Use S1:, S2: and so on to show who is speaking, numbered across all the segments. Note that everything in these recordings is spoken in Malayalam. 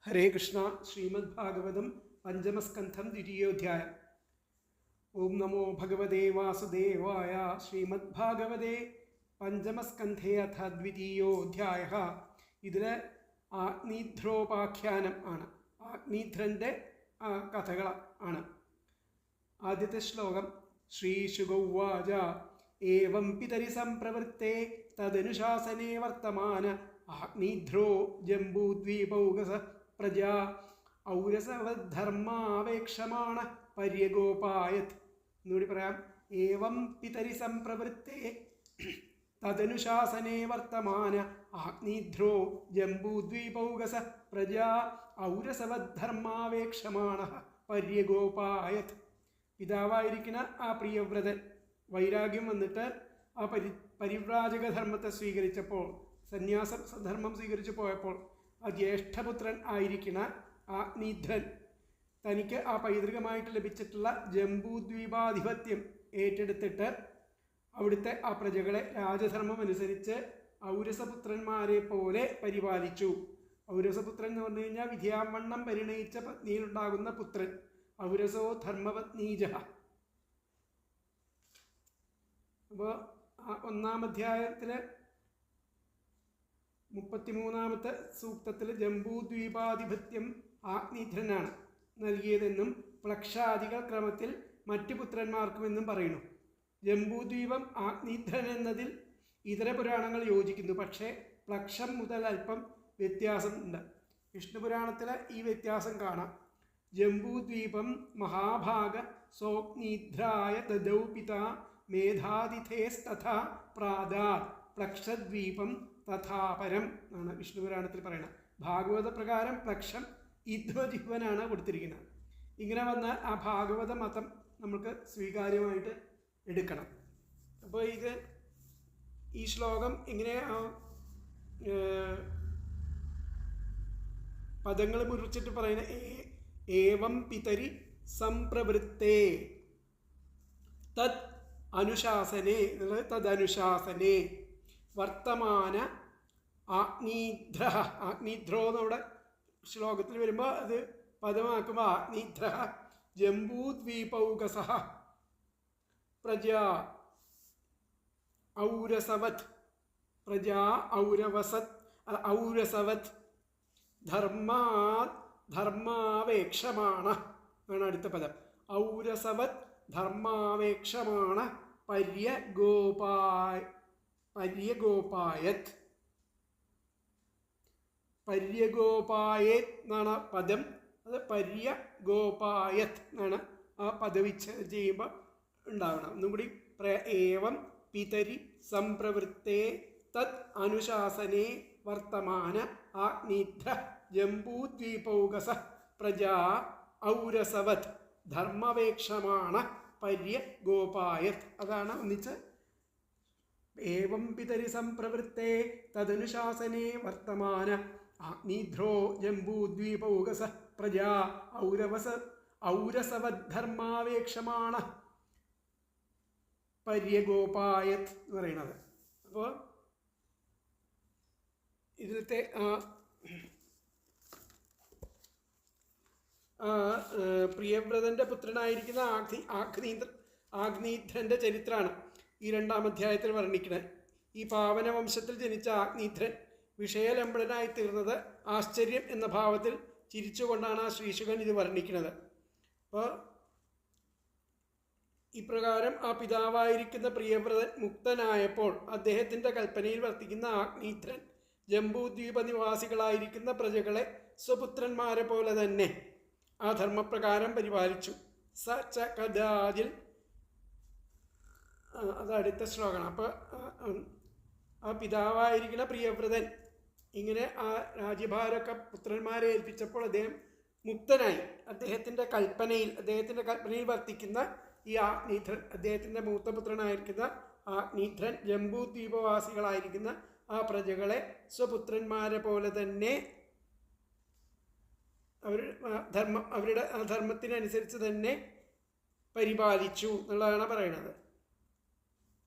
S1: ഹരേ കൃഷ്ണ. ശ്രീമദ് ഭാഗവതം പഞ്ചമസ്കന്ധം ദ്വിതീയോധ്യായം. ഓം നമോ ഭഗവതേ വാസുദേവായ. ശ്രീമദ് ഭാഗവതേ പഞ്ചമസ്കന്ധേ അഥ ദ്വിതീയോധ്യായ. ഇതിൽ ആഗ്നീധ്രോപാഖ്യാനം ആണ്, ആഗ്നീധ്രൻ്റെ കഥകൾ ആണ്. ആദ്യത്തെ ശ്ലോകം ശ്രീശുഗൗവാച ഏവം പിതരി സംപ്രവൃത്തേ തദനുശാസനേ വർത്തമാന ആഗ്നീധ്രോ ജംബൂദ്വീപൗകസ പ്രജാ ഔരസവധർമാവേക്ഷമാണ പര്യഗോപായത്. എന്നുകൂടി പറയാം. ഏവം പിതരി സംപ്രവൃത്തേ തദനുശാസനേ വർത്തമാന ആഗ്നീധ്രോ ജംബൂദ്വീപൗകസ പ്രജാ ഔരസവധർമാവേക്ഷമാണ പര്യഗോപായത്. പിതാവായിരിക്കുന്ന ആ പ്രിയവ്രതൻ വൈരാഗ്യം വന്നിട്ട് ആ പരിവ്രാജക ധർമ്മത്തെ സ്വീകരിച്ചപ്പോൾ, സന്യാസധർമ്മം സ്വീകരിച്ചു പോയപ്പോൾ, ആ ജ്യേഷ്ഠപുത്രൻ ആയിരിക്കുന്ന ആഗ്നീധ്രൻ തനിക്ക് ആ പൈതൃകമായിട്ട് ലഭിച്ചിട്ടുള്ള ജംബൂദ്വീപാധിപത്യം ഏറ്റെടുത്തിട്ട് അവിടുത്തെ ആ പ്രജകളെ രാജധർമ്മം അനുസരിച്ച് ഔരസപുത്രന്മാരെ പോലെ പരിപാലിച്ചു. ഔരസപുത്രൻ എന്ന് പറഞ്ഞു കഴിഞ്ഞാൽ വിദ്യാവണ്ണം പരിണയിച്ച പത്നിയിലുണ്ടാകുന്ന പുത്രൻ. ഔരസോ ധർമ്മപത്നീജ. അപ്പോൾ ഒന്നാം അധ്യായത്തിൽ 33-ാമത്തെ സൂക്തത്തിൽ ജംബൂദ്വീപാധിപത്യം ആഗ്നീധ്രനാണ് നൽകിയതെന്നും പ്ലക്ഷാദികൾ ക്രമത്തിൽ മറ്റു പുത്രന്മാർക്കുമെന്നും പറയുന്നു. ജംബൂദ്വീപം ആഗ്നീധ്രൻ എന്നതിൽ ഇതര പുരാണങ്ങൾ യോജിക്കുന്നു. പക്ഷേ പ്ലക്ഷം മുതൽ അല്പം വ്യത്യാസം ഉണ്ട്. വിഷ്ണുപുരാണത്തിൽ ഈ വ്യത്യാസം കാണാം. ജംബൂദ്വീപം മഹാഭാഗ സോഗ്നീധ്രായ ദദൗ പിതാ മേധാതിഥേസ്തഥാ പ്രാദാത് പ്ലക്ഷദ്വീപം തഥാപരം എന്നാണ് വിഷ്ണുപുരാണത്തിൽ പറയുന്നത്. ഭാഗവത പ്രകാരം പ്ലക്ഷം ഇധ്വജിഹ്വനാണ് കൊടുത്തിരിക്കുന്നത്. ഇങ്ങനെ വന്ന ആ ഭാഗവത മതം നമുക്ക് സ്വീകാര്യമായിട്ട് എടുക്കണം. അപ്പോൾ ഈ ശ്ലോകം ഇങ്ങനെ പദങ്ങൾ മുറിച്ചിട്ട് പറയുന്ന ഏവം പിതരി സംപ്രവൃത്തേ തദ് അനുശാസനേ എന്നുള്ളത് തദനുശാസനേ വർത്തമാന ആഗ്നീധ്ര. ആഗ്നീധ്രോ എന്നവിടെ ശ്ലോകത്തിൽ വരുമ്പോൾ അത് പദമാക്കുമ്പോൾ ആഗ്നീധ്ര ജംബൂദ്വീപൗകസ പ്രജാ ഔരസവത് പ്രജാ ഔരസവത് ധർമാവേക്ഷമാണ ആണ് അടുത്ത പദം. ഔരസവത് ധർമാവേക്ഷമാണ പര്യഗോപായത്. പര്യഗോപായത് എന്നാണ് പദം. അത് പര്യഗോപായത് എന്നാണ് ആ പദവിച്ഛേദം ചെയ്യുമ്പോൾ ഉണ്ടാവണം. ഒന്നും കൂടി ഏവം പിതരി സംപ്രവൃത്തേ തത് അനുശാസനേ വർത്തമാന ആഗ്നീധ്ര ജംബൂദ്വീപൗകസ പ്രജാ ഔരസവത് ധർമ്മവേക്ഷമാണ പര്യഗോപായത്. അതാണ് ഒന്നിച്ച് ഏവം പിതരി സംപ്രവൃത്തേ തദനുശാസനേ വർത്തമാന ആഗ്നീധ്രോ ജംബൂദ്വീപൗകസ പ്രജാ ഔരസവധർമാവേക്ഷമാണ പര്യഗോപായത് എന്ന് പറയുന്നത്. അപ്പോൾ ഇതിലത്തെ പ്രിയവ്രതൻ്റെ പുത്രനായിരിക്കുന്ന ആഗ്നീധ്രൻ്റെ ചരിത്രമാണ് ഈ 2-ാം അധ്യായത്തിൽ വർണ്ണിക്കുന്നത്. ഈ പാവന വംശത്തിൽ ജനിച്ച ആഗ്നീധ്രൻ വിഷയലംബടനായി തീർന്നത് ആശ്ചര്യം എന്ന ഭാവത്തിൽ ചിരിച്ചുകൊണ്ടാണ് ആ ശ്രീശുകൻ ഇത് വർണ്ണിക്കുന്നത്. അപ്പോൾ ഇപ്രകാരം ആ പിതാവായിരിക്കുന്ന പ്രിയവ്രതൻ മുക്തനായപ്പോൾ അദ്ദേഹത്തിൻ്റെ കൽപ്പനയിൽ വർത്തിക്കുന്ന ആഗ്നീധ്രൻ ജംബൂദ്വീപ നിവാസികളായിരിക്കുന്ന പ്രജകളെ സ്വപുത്രന്മാരെ പോലെ തന്നെ ആ ധർമ്മപ്രകാരം പരിപാലിച്ചു. സ ച കഥാജിൽ അത് അടുത്ത ശ്ലോകമാണ്. അപ്പോൾ ആ പിതാവായിരിക്കുന്ന പ്രിയവ്രതൻ ഇങ്ങനെ ആ രാജ്യഭാരമൊക്കെ പുത്രന്മാരെ ഏൽപ്പിച്ചപ്പോൾ അദ്ദേഹം മുക്തനായി. അദ്ദേഹത്തിൻ്റെ കൽപ്പനയിൽ വർത്തിക്കുന്ന ഈ ആഗ്നീധ്രൻ, അദ്ദേഹത്തിൻ്റെ മൂത്തപുത്രനായിരിക്കുന്ന ആഗ്നീധ്രൻ ജംബൂദ്വീപവാസികളായിരിക്കുന്ന ആ പ്രജകളെ സ്വപുത്രന്മാരെ പോലെ തന്നെ അവരുടെ ധർമ്മത്തിനനുസരിച്ച് തന്നെ പരിപാലിച്ചു എന്നുള്ളതാണ് പറയുന്നത്.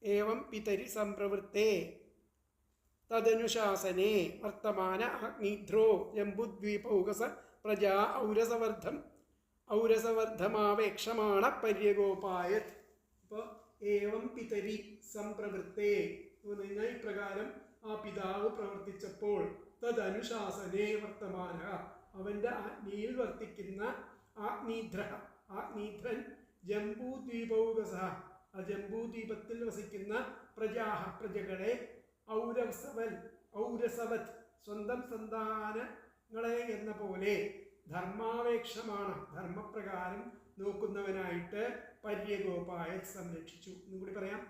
S1: ഏവം പിതരി സംപ്രവൃത്തേ തദനുശാസനേ വർത്തമാന അഗ്നിധ്രോ ജംബുദ്വീപൗകസ പ്രജാ ഔരസവർദ്ധമാവേക്ഷമാണ പര്യഗോപായത്. അപ്പോൾ ഏവം പിതരി സംപ്രവൃത്തേ എന്ന് പറഞ്ഞാൽ ഇപ്രകാരം ആ പിതാവ് പ്രവർത്തിച്ചപ്പോൾ തദനുശാസനേ വർത്തമാന അവൻ്റെ ആജ്ഞയിൽ വർത്തിക്കുന്ന ആഗ്നീധ്രൻ ജംബൂദ്വീപൗകസ ആ ജംബൂദ്വീപത്തിൽ വസിക്കുന്ന പ്രജകളെ ഔരസവത് സ്വന്തം സന്താനങ്ങളെ എന്ന പോലെ ധർമാവേക്ഷമാണ് ധർമ്മപ്രകാരം നോക്കുന്നവനായിട്ട് പര്യഗോപായ സംരക്ഷിച്ചു. എന്നും കൂടി പറയാം.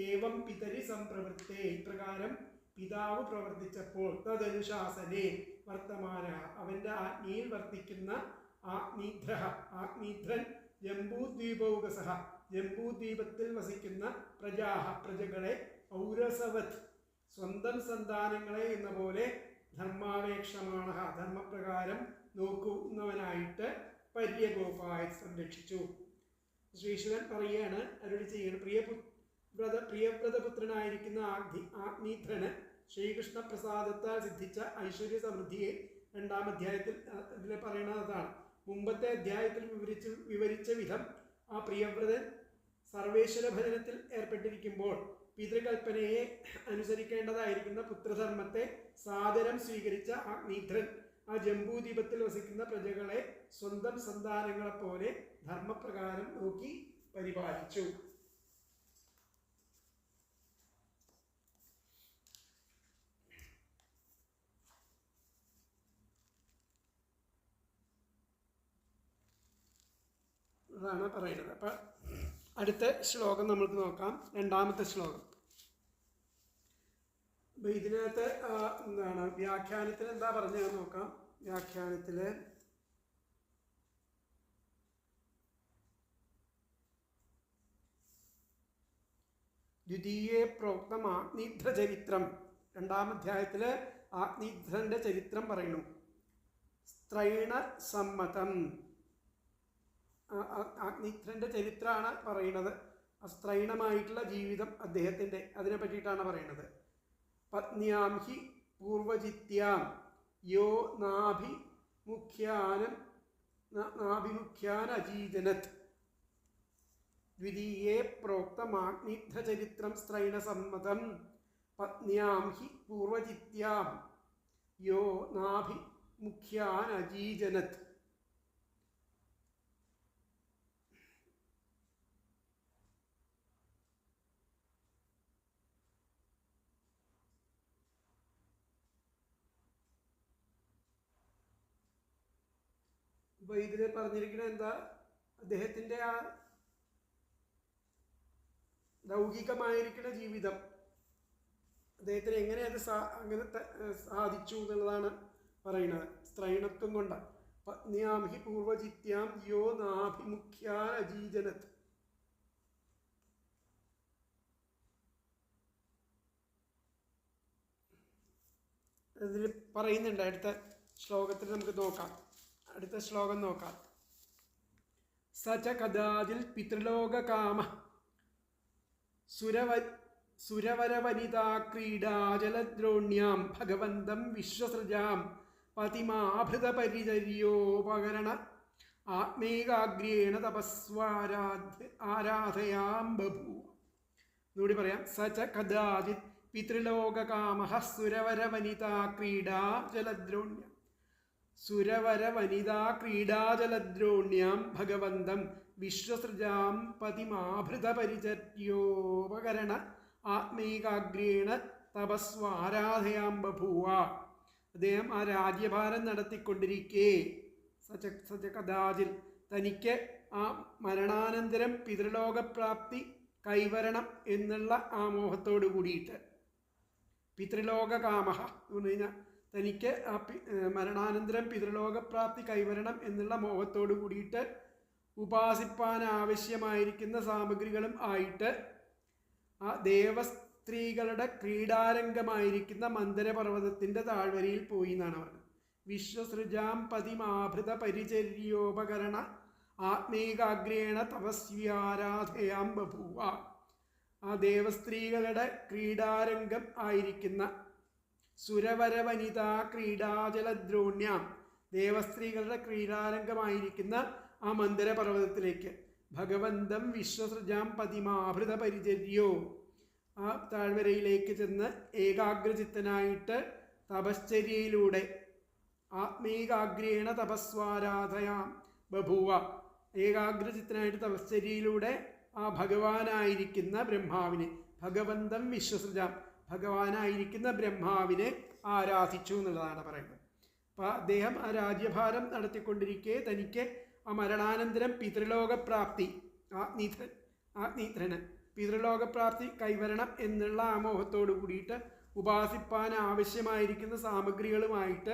S1: ഏവം പിതരി സംപ്രവൃത്തേ ഇപ്രകാരം പിതാവ് പ്രവർത്തിച്ചപ്പോൾ തദനുശാസനേ വർത്തമാന അവൻ്റെ ആജ്ഞയിൽ വർത്തിക്കുന്ന ആഗ്നീധ്രൻ ജംബൂദ്വീപൗകസ ജംബൂദ്വീപത്തിൽ വസിക്കുന്ന പ്രജകളെ ഔരസവത് സ്വന്തം സന്താനങ്ങളെ എന്ന പോലെ ധർമാവേക്ഷമാണ് ധർമ്മപ്രകാരം നോക്കുന്നവനായിട്ട് പര്യഗോപായ സംരക്ഷിച്ചു. ശ്രീശുകൻ പറയുകയാണ്, അരുളി ചെയ്യണം, പ്രിയവ്രതപുത്രനായിരിക്കുന്ന ആഗ്നീധ്രന് ശ്രീകൃഷ്ണ പ്രസാദത്താൽ സിദ്ധിച്ച ഐശ്വര്യ സമൃദ്ധിയെ 2-ാം അധ്യായത്തിൽ ഇതിൽ പറയുന്നതാണ്. മുമ്പത്തെ അധ്യായത്തിൽ വിവരിച്ച വിധം ആ പ്രിയവ്രതൻ സർവേശ്വര ഭജനത്തിൽ ഏർപ്പെട്ടിരിക്കുമ്പോൾ പിതൃകൽപ്പനയെ അനുസരിക്കേണ്ടതായിരിക്കുന്ന പുത്രധർമ്മത്തെ സാദരം സ്വീകരിച്ച ആഗ്നീധ്രൻ ആ ജംബൂദ്വീപത്തിൽ വസിക്കുന്ന പ്രജകളെ സ്വന്തം സന്താനങ്ങളെപ്പോലെ ധർമ്മപ്രകാരം നോക്കി പരിപാലിച്ചു. അതാണ് പറയുന്നത്. അപ്പം അടുത്ത ശ്ലോകം നമുക്ക് നോക്കാം. 2-ാമത്തെ ശ്ലോകം. അപ്പം ഇതിനകത്ത് എന്താണ് വ്യാഖ്യാനത്തിൽ എന്താ പറഞ്ഞത് നോക്കാം. വ്യാഖ്യാനത്തിൽ ദ്വിതീയേ പ്രോക്തം ആഗ്നീധ്രചരിത്രം 2-ാം അധ്യായത്തിൽ ആഗ്നീധ്രന്റെ ചരിത്രം പറയുന്നു. സ്ത്രൈണസമ്മതം ആഗ്നീധ്രന്റെ ചരിത്രമാണ് പറയുന്നത്. സ്ത്രൈണമായിട്ടുള്ള ജീവിതം അദ്ദേഹത്തിൻ്റെ അതിനെ പറ്റിയിട്ടാണ് പറയുന്നത്. പത്ന്യാം ഹി പൂർവജിത്യാം യോ നാഭിമുഖ്യാനജീജനത് ദ്വിതീയേ പ്രോക്തമാഗ്നീധ്രചരിത്രം സ്ത്രൈണസമ്മതം പത്ന്യാം ഹി പൂർവജിത്യാം യോ നാഭിമുഖ്യാനജീജനത്. അപ്പോൾ ഇതിൽ പറഞ്ഞിരിക്കുന്നത് എന്താ, അദ്ദേഹത്തിൻ്റെ ആ ലൗകികമായിരിക്കുന്ന ജീവിതം അദ്ദേഹത്തിന് എങ്ങനെ അത് അങ്ങനെ സാധിച്ചു എന്നുള്ളതാണ് പറയുന്നത്. സ്ത്രൈണത്വം കൊണ്ട് പത്ന്യാം ഹി പൂർവജിത്യാം യോ നാഭിമുഖ്യാനജീജനത്. ഇതിൽ പറയുന്നുണ്ട്. അടുത്ത ശ്ലോകത്തിൽ നമുക്ക് നോക്കാം. അടുത്ത ശ്ലോകം നോക്കാം. സച കഥാചിൽ പിതൃലോകകാമ സുരവരവനിതാ ക്രീഡാജലദ്രോണ്യാം ഭഗവന്തം വിശ്വസൃജാം പതിമാഭൃതപരിചര്യോപകരണ ആത്മേകാഗ്രേണ തപസ്വാരാധയാം ബഭൂവ. എന്നുകൂടി പറയാം. സച കഥാചിത് പിതൃലോകകാമ സുരവരവനിതാ ക്രീഡാജലദ്രോണ്യം ക്രീഡാജലദ്രോണ്യാം ഭഗവന്തം വിശ്വസൃജാം പതിമാഭൃതപരിചര്യോപകരണ ആത്മൈകാഗ്രേണ തപസ്വാരാധയാം ബഭൂവ. അദ്ദേഹം ആ രാജ്യഭാരം നടത്തിക്കൊണ്ടിരിക്കെ സച കഥാചിൽ തനിക്ക് ആ മരണാനന്തരം പിതൃലോകപ്രാപ്തി കൈവരണം എന്നുള്ള ആ മോഹത്തോടു കൂടിയിട്ട് പിതൃലോകകാമ എന്ന് പറഞ്ഞു കഴിഞ്ഞാൽ തനിക്ക് ആ മരണാനന്തരം പിതൃലോകപ്രാപ്തി കൈവരണം എന്നുള്ള മോഹത്തോടു കൂടിയിട്ട് ഉപാസിപ്പാൻ ആവശ്യമായിരിക്കുന്ന സാമഗ്രികളും ആയിട്ട് ആ ദേവസ്ത്രീകളുടെ ക്രീഡാരംഗമായിരിക്കുന്ന മന്ദരപർവ്വതത്തിൻ്റെ താഴ്വരയിൽ പോയി എന്നാണ് പറഞ്ഞത്. വിശ്വസൃജാം പതിമാഭൃത പരിചര്യോപകരണ ആത്മേകാഗ്രേണ തപസ്യാരാധയാം ബഭൂവ. ആ ദേവസ്ത്രീകളുടെ ക്രീഡാരംഗം ആയിരിക്കുന്ന സുരവര വനിതാ ക്രീഡാജലദ്രോണ്യാം, ദേവസ്ത്രീകളുടെ ക്രീഡാരംഗമായിരിക്കുന്ന ആ മന്ദരപർവ്വതത്തിലേക്ക്. ഭഗവന്തം വിശ്വസൃജാം പതിമാഭൃത പരിചര്യോ, ആ താഴ്വരയിലേക്ക് ചെന്ന് ഏകാഗ്രചിത്തനായിട്ട് തപശ്ചര്യയിലൂടെ ആത്മീകാഗ്രേണ തപസ്വാരാധയാം ബഭൂവ, ഏകാഗ്രചിത്തനായിട്ട് തപശ്ചര്യയിലൂടെ ആ ഭഗവാനായിരിക്കുന്ന ബ്രഹ്മാവിനെ, ഭഗവന്തം വിശ്വസൃജാം, ഭഗവാനായിരിക്കുന്ന ബ്രഹ്മാവിനെ ആരാധിച്ചു എന്നുള്ളതാണ് പറയുന്നത്. അപ്പോൾ അദ്ദേഹം ആ രാജ്യഭാരം നടത്തിക്കൊണ്ടിരിക്കെ തനിക്ക് ആ മരണാനന്തരം പിതൃലോകപ്രാപ്തി, ആഗ്നീത്രന് പിതൃലോകപ്രാപ്തി കൈവരണം എന്നുള്ള ആ മോഹത്തോടു കൂടിയിട്ട് ഉപാസിപ്പാൻ ആവശ്യമായിരിക്കുന്ന സാമഗ്രികളുമായിട്ട്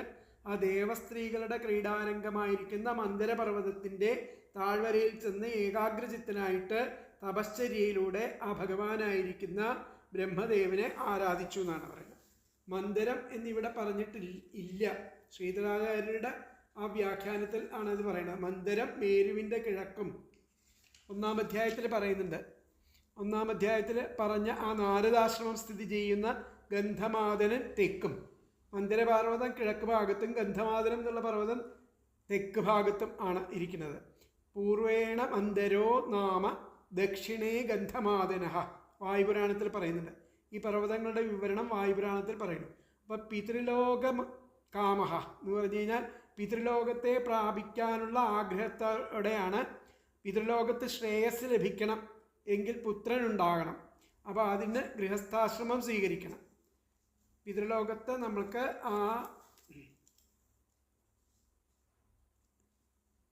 S1: ആ ദേവസ്ത്രീകളുടെ ക്രീഡാരംഗമായിരിക്കുന്ന മന്ദരപർവ്വതത്തിൻ്റെ താഴ്വരയിൽ ചെന്ന് ഏകാഗ്രചിത്തനായിട്ട് തപശ്ചര്യയിലൂടെ ആ ഭഗവാനായിരിക്കുന്ന ബ്രഹ്മദേവനെ ആരാധിച്ചു എന്നാണ് പറയുന്നത്. മന്ദരം എന്നിവിടെ പറഞ്ഞിട്ടില്ല. ശ്രീധരാചാര്യരുടെ ആ വ്യാഖ്യാനത്തിൽ ആണത് പറയുന്നത്. മന്ദരം മേരുവിൻ്റെ കിഴക്കും 1-ാം അധ്യായത്തിൽ പറയുന്നുണ്ട്. 1-ാം അധ്യായത്തിൽ പറഞ്ഞ ആ നാരദാശ്രമം സ്ഥിതി ചെയ്യുന്ന ഗന്ധമാദനൻ തെക്കും, മന്ദരപർവ്വതം കിഴക്ക് ഭാഗത്തും ഗന്ധമാദനം എന്നുള്ള പർവ്വതം തെക്ക് ഭാഗത്തും ആണ് ഇരിക്കുന്നത്. പൂർവേണ മന്ദരോ നാമ ദക്ഷിണേ ഗന്ധമാദന, വായുപുരാണത്തിൽ പറയുന്നുണ്ട്. ഈ പർവ്വതങ്ങളുടെ വിവരണം വായുപുരാണത്തിൽ പറയുന്നു. അപ്പോൾ പിതൃലോക കാമഹ എന്ന് പറഞ്ഞു കഴിഞ്ഞാൽ പിതൃലോകത്തെ പ്രാപിക്കാനുള്ള ആഗ്രഹത്തോടെയാണ്. പിതൃലോകത്ത് ശ്രേയസ് ലഭിക്കണം എങ്കിൽ പുത്രനുണ്ടാകണം. അപ്പോൾ അതിന് ഗൃഹസ്ഥാശ്രമം സ്വീകരിക്കണം. പിതൃലോകത്ത് നമ്മൾക്ക് ആ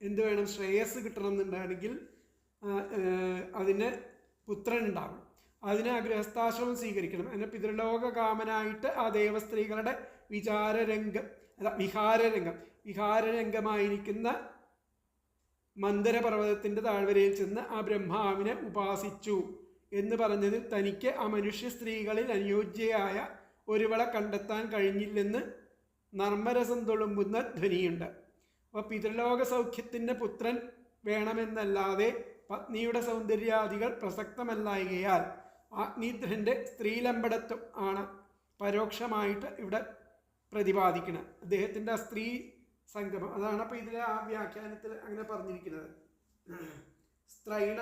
S1: എന്ത് വേണം, ശ്രേയസ് കിട്ടണം എന്നുണ്ടെങ്കിൽ അതിന് പുത്രൻ ഉണ്ടാവണം. അതിന് ആ ഗൃഹസ്ഥാശ്രമം സ്വീകരിക്കണം. അതിന് പിതൃലോക കാമനായിട്ട് ആ ദേവസ്ത്രീകളുടെ വിഹാരരംഗമായിരിക്കുന്ന മന്ദരപർവ്വതത്തിൻ്റെ താഴ്വരയിൽ ചെന്ന് ആ ബ്രഹ്മാവിനെ ഉപാസിച്ചു എന്ന് പറഞ്ഞതിൽ തനിക്ക് ആ മനുഷ്യ സ്ത്രീകളിൽ അനുയോജ്യയായ ഒരുവളെ കണ്ടെത്താൻ കഴിഞ്ഞില്ലെന്ന് നർമ്മരസം തുളുമ്പുന്ന ധ്വനിയുണ്ട്. അപ്പോൾ പിതൃലോക സൗഖ്യത്തിൻ്റെ പുത്രൻ വേണമെന്നല്ലാതെ പത്നിയുടെ സൗന്ദര്യാദികൾ പ്രസക്തമല്ലായകയാൽ ആഗ്നീധ്രൻ്റെ സ്ത്രീലമ്പടത്വം ആണ് പരോക്ഷമായിട്ട് ഇവിടെ പ്രതിപാദിക്കുന്നത്. അദ്ദേഹത്തിൻ്റെ ആ സ്ത്രീ സംഗമം അതാണ്. അപ്പോൾ ഇതിലെ ആ വ്യാഖ്യാനത്തിൽ അങ്ങനെ പറഞ്ഞിരിക്കുന്നത്. സ്ത്രൈണ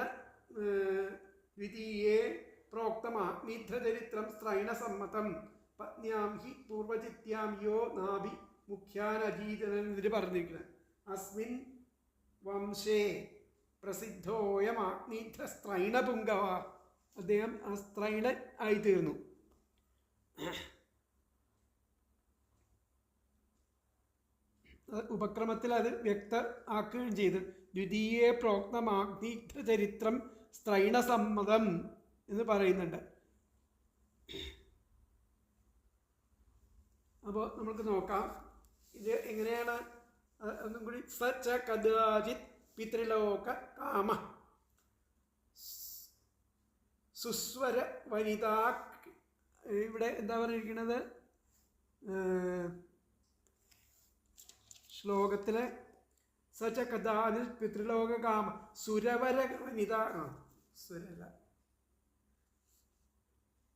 S1: ദ്വിതീയേ പ്രോക്തം ആഗ്നീധ്രചരിത്രം സ്ത്രൈണസമ്മതം പത്ന്യാം ഹി പൂർവചിത്യാം യോ നാഭി മുഖ്യാനജീതനൻ ഇതിൽ പറഞ്ഞിരിക്കുന്നത്. അസ്മിൻ വംശേ പ്രസിദ്ധോയം ആഗ്നീധ്ര സ്ത്രൈണപുങ്കവ, അദ്ദേഹം ആ സ്ത്രൈണൻ ആയിത്തീർന്നു. ഉപക്രമത്തിൽ അത് വ്യക്തമാക്കുകയും ചെയ്തു. ദ്വിതീയേ പ്രോക്തം ആഗ്നീധ്രചരിത്രം സ്ത്രൈണസമ്മതം എന്ന് പറയുന്നുണ്ട്. അപ്പോൾ നമുക്ക് നോക്കാം ഇത് എങ്ങനെയാണ്. ഒന്നും കൂടി സച്ച കദാചിത് പിതൃലോക കാമ സുസ്വര വനിതാ, ഇവിടെ എന്താ പറഞ്ഞിരിക്കുന്നത് ശ്ലോകത്തിലെ സച്ച കഥാനിൽ പിതൃലോക കാമ സുരവര വനിതാ,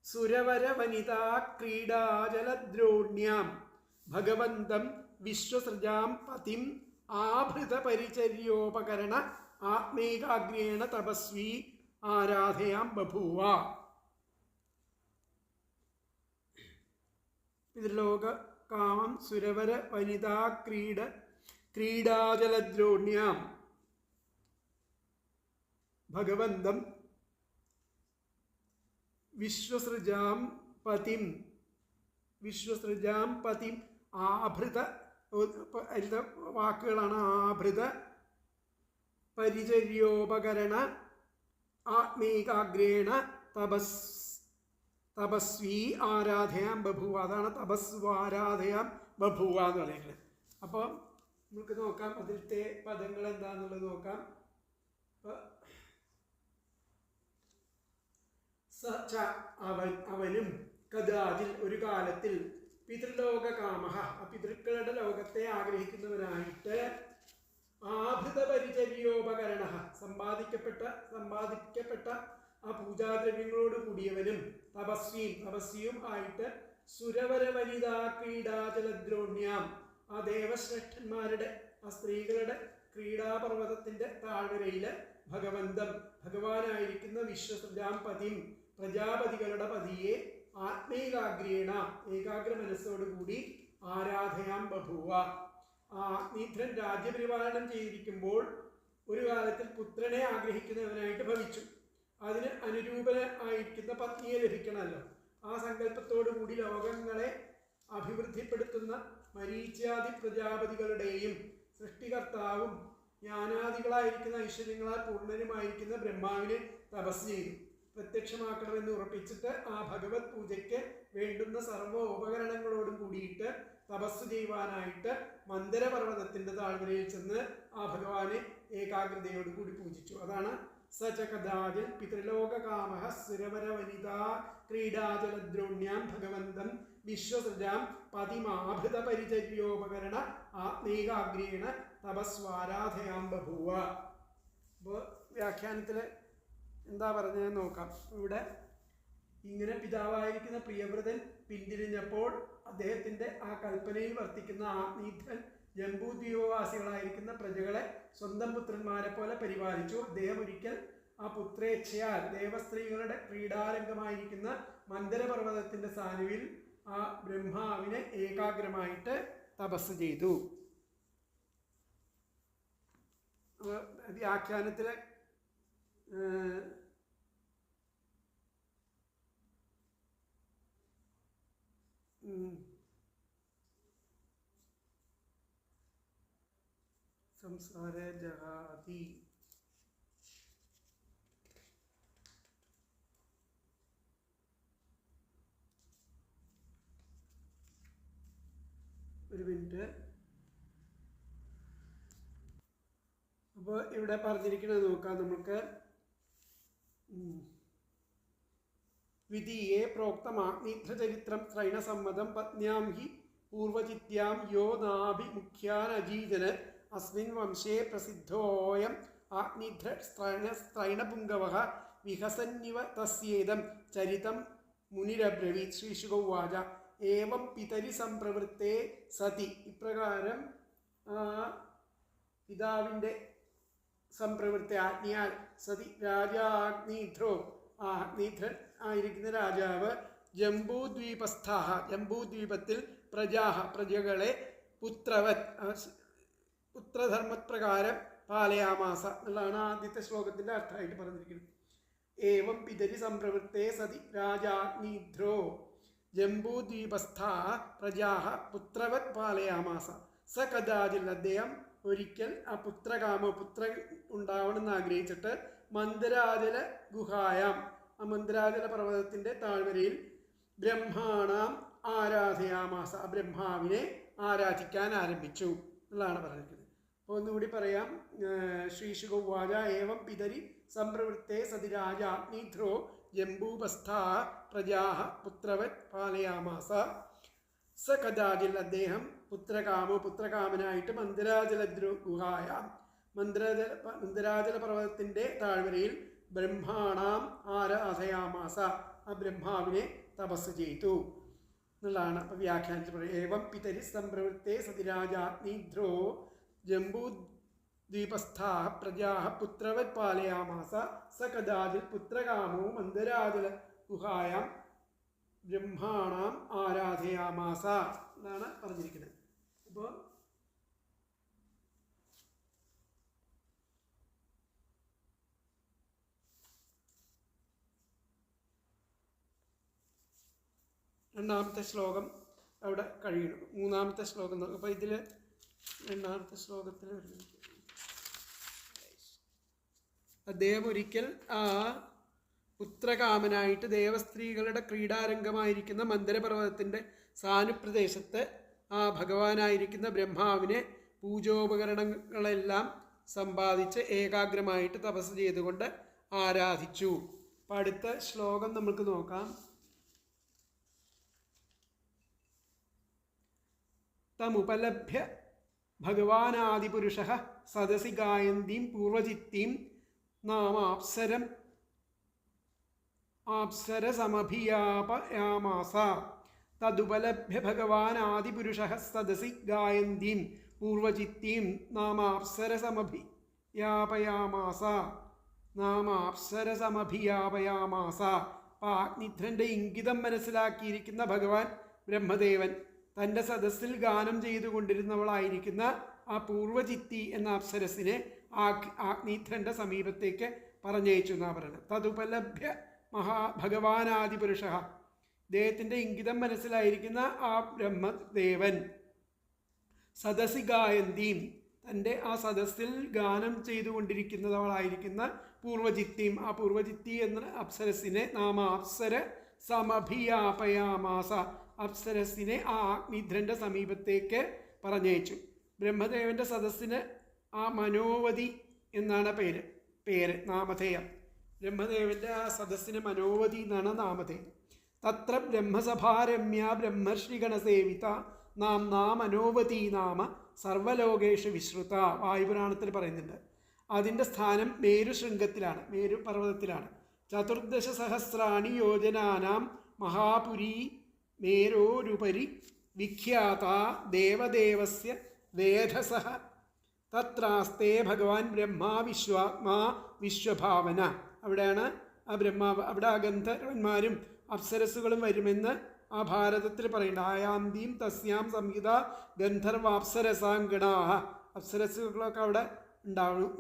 S1: സുരവര വനിതാ ക്രീഡാജലദ്രോണ്യാം ഭഗവന്തം വിശ്വസൃജാം പതിം ആഭൃത പരിചര്യോപകരണ ആത്മേകാഗ്രേണ തപസ്വി ആരാധയാം ബഭൂവ. പിതൃലോക കാമം സുരവര വനിതാ ക്രീഡാജലദ്രോണ്യാം ഭഗവന്തം വിശ്വസൃജാം പതിം ആഭൃത വാക്കുകളാണ്. ആഭൃത പരിചര്യോപകരണ ആത്മേകാഗ്രേണ തപസ്വി ആരാധയാം ബഭൂവ. അതാണ് തപസ്വാരാധയാം ബഭൂവ എന്ന് പറയുന്നത്. അപ്പോൾ നമുക്ക് നോക്കാം അതിലത്തെ പദങ്ങൾ എന്താണെന്നുള്ളത് നോക്കാം. അവനും കഥാജിൽ ഒരു കാലത്തിൽ പിതൃലോക കാമഹ, പിതൃക്കളുടെ ലോകത്തെ ആഗ്രഹിക്കുന്നവനായിട്ട് ആഭൃത പരിചര്യോപകരണ സമ്പാദിക്കപ്പെട്ട ആ പൂജാദ്രവ്യങ്ങളോട് കൂടിയവനും തപസ്വിയും ആയിട്ട് സുരവര വനിതാ ക്രീഡാജലദ്രോണ്യാം, ആ ദേവശ്രേഷ്ഠന്മാരുടെ, ആ സ്ത്രീകളുടെ ക്രീഡാപർവ്വതത്തിൻ്റെ താഴ്വരയിൽ ഭഗവന്തം, ഭഗവാനായിരിക്കുന്ന വിശ്വസൃജാം പതിം, പ്രജാപതികളുടെ പതിയെ ആത്മൈകാഗ്രേണ, ഏകാഗ്ര മനസ്സോടുകൂടി ആരാധയാം ബഭൂവ. ആ നീധ്രൻ രാജ്യപരിപാലനം ചെയ്തിരിക്കുമ്പോൾ ഒരു കാലത്തിൽ പുത്രനെ ആഗ്രഹിക്കുന്നവനായിട്ട് ഭവിച്ചു. അതിന് അനുരൂപനായിരിക്കുന്ന പത്നിയെ ലഭിക്കണമല്ലോ. ആ സങ്കല്പത്തോടു കൂടി ലോകങ്ങളെ അഭിവൃദ്ധിപ്പെടുത്തുന്ന മരീച്യാദി പ്രജാപതികളുടെയും സൃഷ്ടികർത്താവും ജ്ഞാനാദികളായിരിക്കുന്ന ഐശ്വര്യങ്ങളാൽ പൂർണ്ണനുമായിരിക്കുന്ന ബ്രഹ്മാവിനെ തപസ് ചെയ്തു പ്രത്യക്ഷമാക്കണമെന്ന് ഉറപ്പിച്ചിട്ട് ആ ഭഗവത് പൂജയ്ക്ക് വേണ്ടുന്ന സർവ്വ ഉപകരണങ്ങളോടും കൂടിയിട്ട് തപസ് ചെയ്യുവാനായിട്ട് മന്ദരപർവ്വതത്തിൻ്റെ താഴ്വരയിൽ ചെന്ന് ആ ഭഗവാനെ ഏകാഗ്രതയോടുകൂടി പൂജിച്ചു. അതാണ് സചകദാജൽ പിതൃലോകകാമഃ സുരവര വനിതാ ക്രീഡാജലദ്രോണ്യാം ഭഗവന്തം വിശ്വസൃജാം പതിമാഭൃത പരിചര്യോപകരണ ആത്മൈകാഗ്രേണ തപസ്വാരാധയാം ബഭൂവ. അപ്പോൾ വ്യാഖ്യാനത്തിൽ എന്താ പറഞ്ഞതെന്ന് നോക്കാം. ഇവിടെ ഇങ്ങനെ പിതാവായിരിക്കുന്ന പ്രിയവ്രതൻ പിന്തിരിഞ്ഞപ്പോൾ അദ്ദേഹത്തിൻ്റെ ആ കൽപ്പനയിൽ വർത്തിക്കുന്ന ആത്മീധ്വൻ ജംബൂദ്വീപവാസികളായിരിക്കുന്ന പ്രജകളെ സ്വന്തം പുത്രന്മാരെ പോലെ പരിപാലിച്ചു. അദ്ദേഹം ഒരിക്കൽ ആ പുത്രേച്ഛയാൽ ദേവസ്ത്രീകളുടെ ക്രീഡാരംഗമായിരിക്കുന്ന മന്ദരപർവ്വതത്തിൻ്റെ സാനുവിൽ ആ ബ്രഹ്മാവിനെ ഏകാഗ്രമായിട്ട് തപസ് ചെയ്തു. വ്യാഖ്യാനത്തിലെ സംസാര ജഹാതി ഒരു മിനിറ്റ്. അപ്പോൾ ഇവിടെ പറഞ്ഞിരിക്കുന്നത് നോക്കാം നമുക്ക്. വിധീയേ പ്രോക്തമാഗ്നിധ്രചരിത്രം ത്രൈണസമ്മതം പത്ന്യാം ഹി പൂർവചിത്യാം യോ നാഭിമുഖ്യാനജീജന അസ്മിൻ വംശേ പ്രസിദ്ധോയം ആഗ്നിധ്രസ്ത്രൈണപുങ്കവഃ വിഹസന്നിവ തസ്യേദം ചരിതം മുനിരബ്രവീത്. ശ്രീശുകൗവാച ഏവം പിതരി സംപ്രവൃത്തേ സതി. ഇപ്രകാരം പിതാവിൻ്റെ സംപ്രവൃത്തി ആജ്ഞയാൽ സതി രാജാഗ്നിധ്രോ, ആ അഗ്നിധ്രൻ ആയിരിക്കുന്ന രാജാവ് ജംബൂദ്വീപസ്ഥാഹ, ജംബൂദ്വീപത്തിൽ പ്രജാഹ, പ്രജകളെ പുത്രവത്, പുത്രധർമ്മപ്രകാരം പാലയാമാസ എന്നുള്ളതാണ് ആദ്യത്തെ ശ്ലോകത്തിൻ്റെ അർത്ഥമായിട്ട് പറഞ്ഞിരിക്കുന്നത്. ഏവം പിതരി സംപ്രവൃത്തേ സതി രാജാഗ്നിധ്രോ ജംബൂദ്വീപസ്ഥാ പ്രജാഹ പുത്രവത് പാലയാമാസ. സ കഥാചിൽ, അദ്ദേഹം ഒരിക്കൽ ആ പുത്രകാമോ, പുത്രൻ ഉണ്ടാവണമെന്ന് ആഗ്രഹിച്ചിട്ട് മന്ദരാജല ഗുഹായാം, ആ മന്ദരാജല പർവ്വതത്തിൻ്റെ താഴ്വരയിൽ ബ്രഹ്മാണാം ആരാധയാമാസ, ആ ബ്രഹ്മാവിനെ ആരാധിക്കാൻ ആരംഭിച്ചു എന്നുള്ളതാണ് പറഞ്ഞിരിക്കുന്നത്. അപ്പോൾ ഒന്നുകൂടി പറയാം. ശ്രീശുകൗവാച ഏവം പിതരി സംപ്രവൃത്തേ സതി രാജാഗ്നിധ്രോ ജംബൂപസ്ഥാ പ്രജാഹ പുത്രവത് പാലയാമാസ. സ കഥാചിൽ, അദ്ദേഹം പുത്രകാമോ, പുത്രകാമനായിട്ട് മന്ദരാജല ഗുഹായാം, മന്ദരാജല പർവ്വതത്തിൻ്റെ താഴ്വരയിൽ ബ്രഹ്മാണാം ആരാധയാമാസ, ആ ബ്രഹ്മാവിനെ തപസ് ചെയ്തു എന്നുള്ളതാണ്. അപ്പോൾ വ്യാഖ്യാനിച്ച് പറയും. ഏവം പിതരി സംപ്രവൃത്തേ സതിരാജാഗ്നിധ്രോ ജംബൂദ്വീപസ്ഥാ പ്രജാഹ പുത്രവത് പാലയാമാസ. സ കഥാചിൽ പുത്രകാമോ മന്ദരാജല ഗുഹായാം ബ്രഹ്മാണാം ആരാധയാമാസ എന്നാണ് പറഞ്ഞിരിക്കുന്നത്. അപ്പോൾ രണ്ടാമത്തെ ശ്ലോകം അവിടെ കഴിയണം. മൂന്നാമത്തെ ശ്ലോകം നോക്കാം. അപ്പോൾ ഇതിൽ രണ്ടാമത്തെ ശ്ലോകത്തിൽ അദ്ദേഹം ഒരിക്കൽ ആ പുത്രകാമനായിട്ട് ദേവസ്ത്രീകളുടെ ക്രീഡാരംഗമായിരിക്കുന്ന മന്ദരപർവ്വതത്തിൻ്റെ സാനുപ്രദേശത്ത് ആ ഭഗവാനായിരിക്കുന്ന ബ്രഹ്മാവിനെ പൂജോപകരണങ്ങളെല്ലാം സമ്പാദിച്ച് ഏകാഗ്രമായിട്ട് തപസ് ചെയ്തുകൊണ്ട് ആരാധിച്ചു. അപ്പം അടുത്ത ശ്ലോകം നമുക്ക് നോക്കാം. തമുപലഭ്യ ഭഗവാനാദിപുരുഷഃ സദസി ഗായന്തീം പൂർവചിത്തീം നാമാപ്സരസമഭിയാപയാമാസ. തദുപലഭ്യ ഭഗവാൻ ആദിപുരുഷ സദസി ഗായന്തീം പൂർവചിത്തീം നാമാപ്സരസമഭിയാപയാമാസ. അഗ്നിധ്രൻ്റെ ഇംഗിതം മനസ്സിലാക്കിയിരിക്കുന്ന ഭഗവാൻ ബ്രഹ്മദേവൻ തൻ്റെ സദസ്സിൽ ഗാനം ചെയ്തുകൊണ്ടിരുന്നവളായിരിക്കുന്ന ആ പൂർവചിത്തി എന്ന അപ്സരസിനെ അഗ്നിധ്രൻ്റെ സമീപത്തേക്ക് പറഞ്ഞയച്ചു എന്നാണ് പറയുന്നത്. തദുപലഭ്യ ഭഗവാനാദിപുരുഷ, ഇദ്ദേഹത്തിൻ്റെ ഇംഗിതം മനസ്സിലായിരിക്കുന്ന ആ ബ്രഹ്മദേവൻ സദസി ഗായന്തീം, തൻ്റെ ആ സദസ്സിൽ ഗാനം ചെയ്തുകൊണ്ടിരിക്കുന്നവളായിരിക്കുന്ന പൂർവചിത്തിയും, ആ പൂർവചിത്തി എന്ന അപ്സരസിനെ അപ്സര സമഭിയാപയാമാസ, അപ്സരസിനെ ആ അഗ്നിധ്രൻ്റെ സമീപത്തേക്ക് പറഞ്ഞയച്ചു. ബ്രഹ്മദേവൻ്റെ സദസ്സിന് ആ മനോവതി എന്നാണ് പേര് നാമധേയം. ബ്രഹ്മദേവൻ്റെ ആ സദസ്സിന് മനോവതി എന്നാണ് നാമധേയം. തത്ര ബ്രഹ്മസഭാരമ്യ ബ്രഹ്മർഷിഗണസേവിത മനോവതി നാമ സർവലോകേഷു വിശ്രുത. വായുപുരാണത്തിൽ പറയുന്നുണ്ട്. അതിൻ്റെ സ്ഥാനം മേരു ശൃംഗത്തിലാണ്, മേരു പർവ്വതത്തിലാണ്. 14 സഹസ്രാണി യോജനാനാം മഹാപുരി മേരോരുപരി വിഖ്യാത ദേവദേവസ്യ വേധസഃ തത്രാസ്തേ ഭഗവാൻ ബ്രഹ്മാ വിശ്വാത്മാ വിശ്വഭാവന. അവിടെയാണ് ആ ബ്രഹ്മാവ്, അവിടെ ആ ഗന്ധർവന്മാരും അപ്സരസുകളും വരുമെന്ന് ആ ഭാരതത്തിൽ പറയുന്നുണ്ട്. ആയാന്തീം തസ്യാം സംഹിത ഗന്ധർവാപ്സരസാംഗണാഹ. അപ്സരസുകളൊക്കെ അവിടെ ഉണ്ടാവും.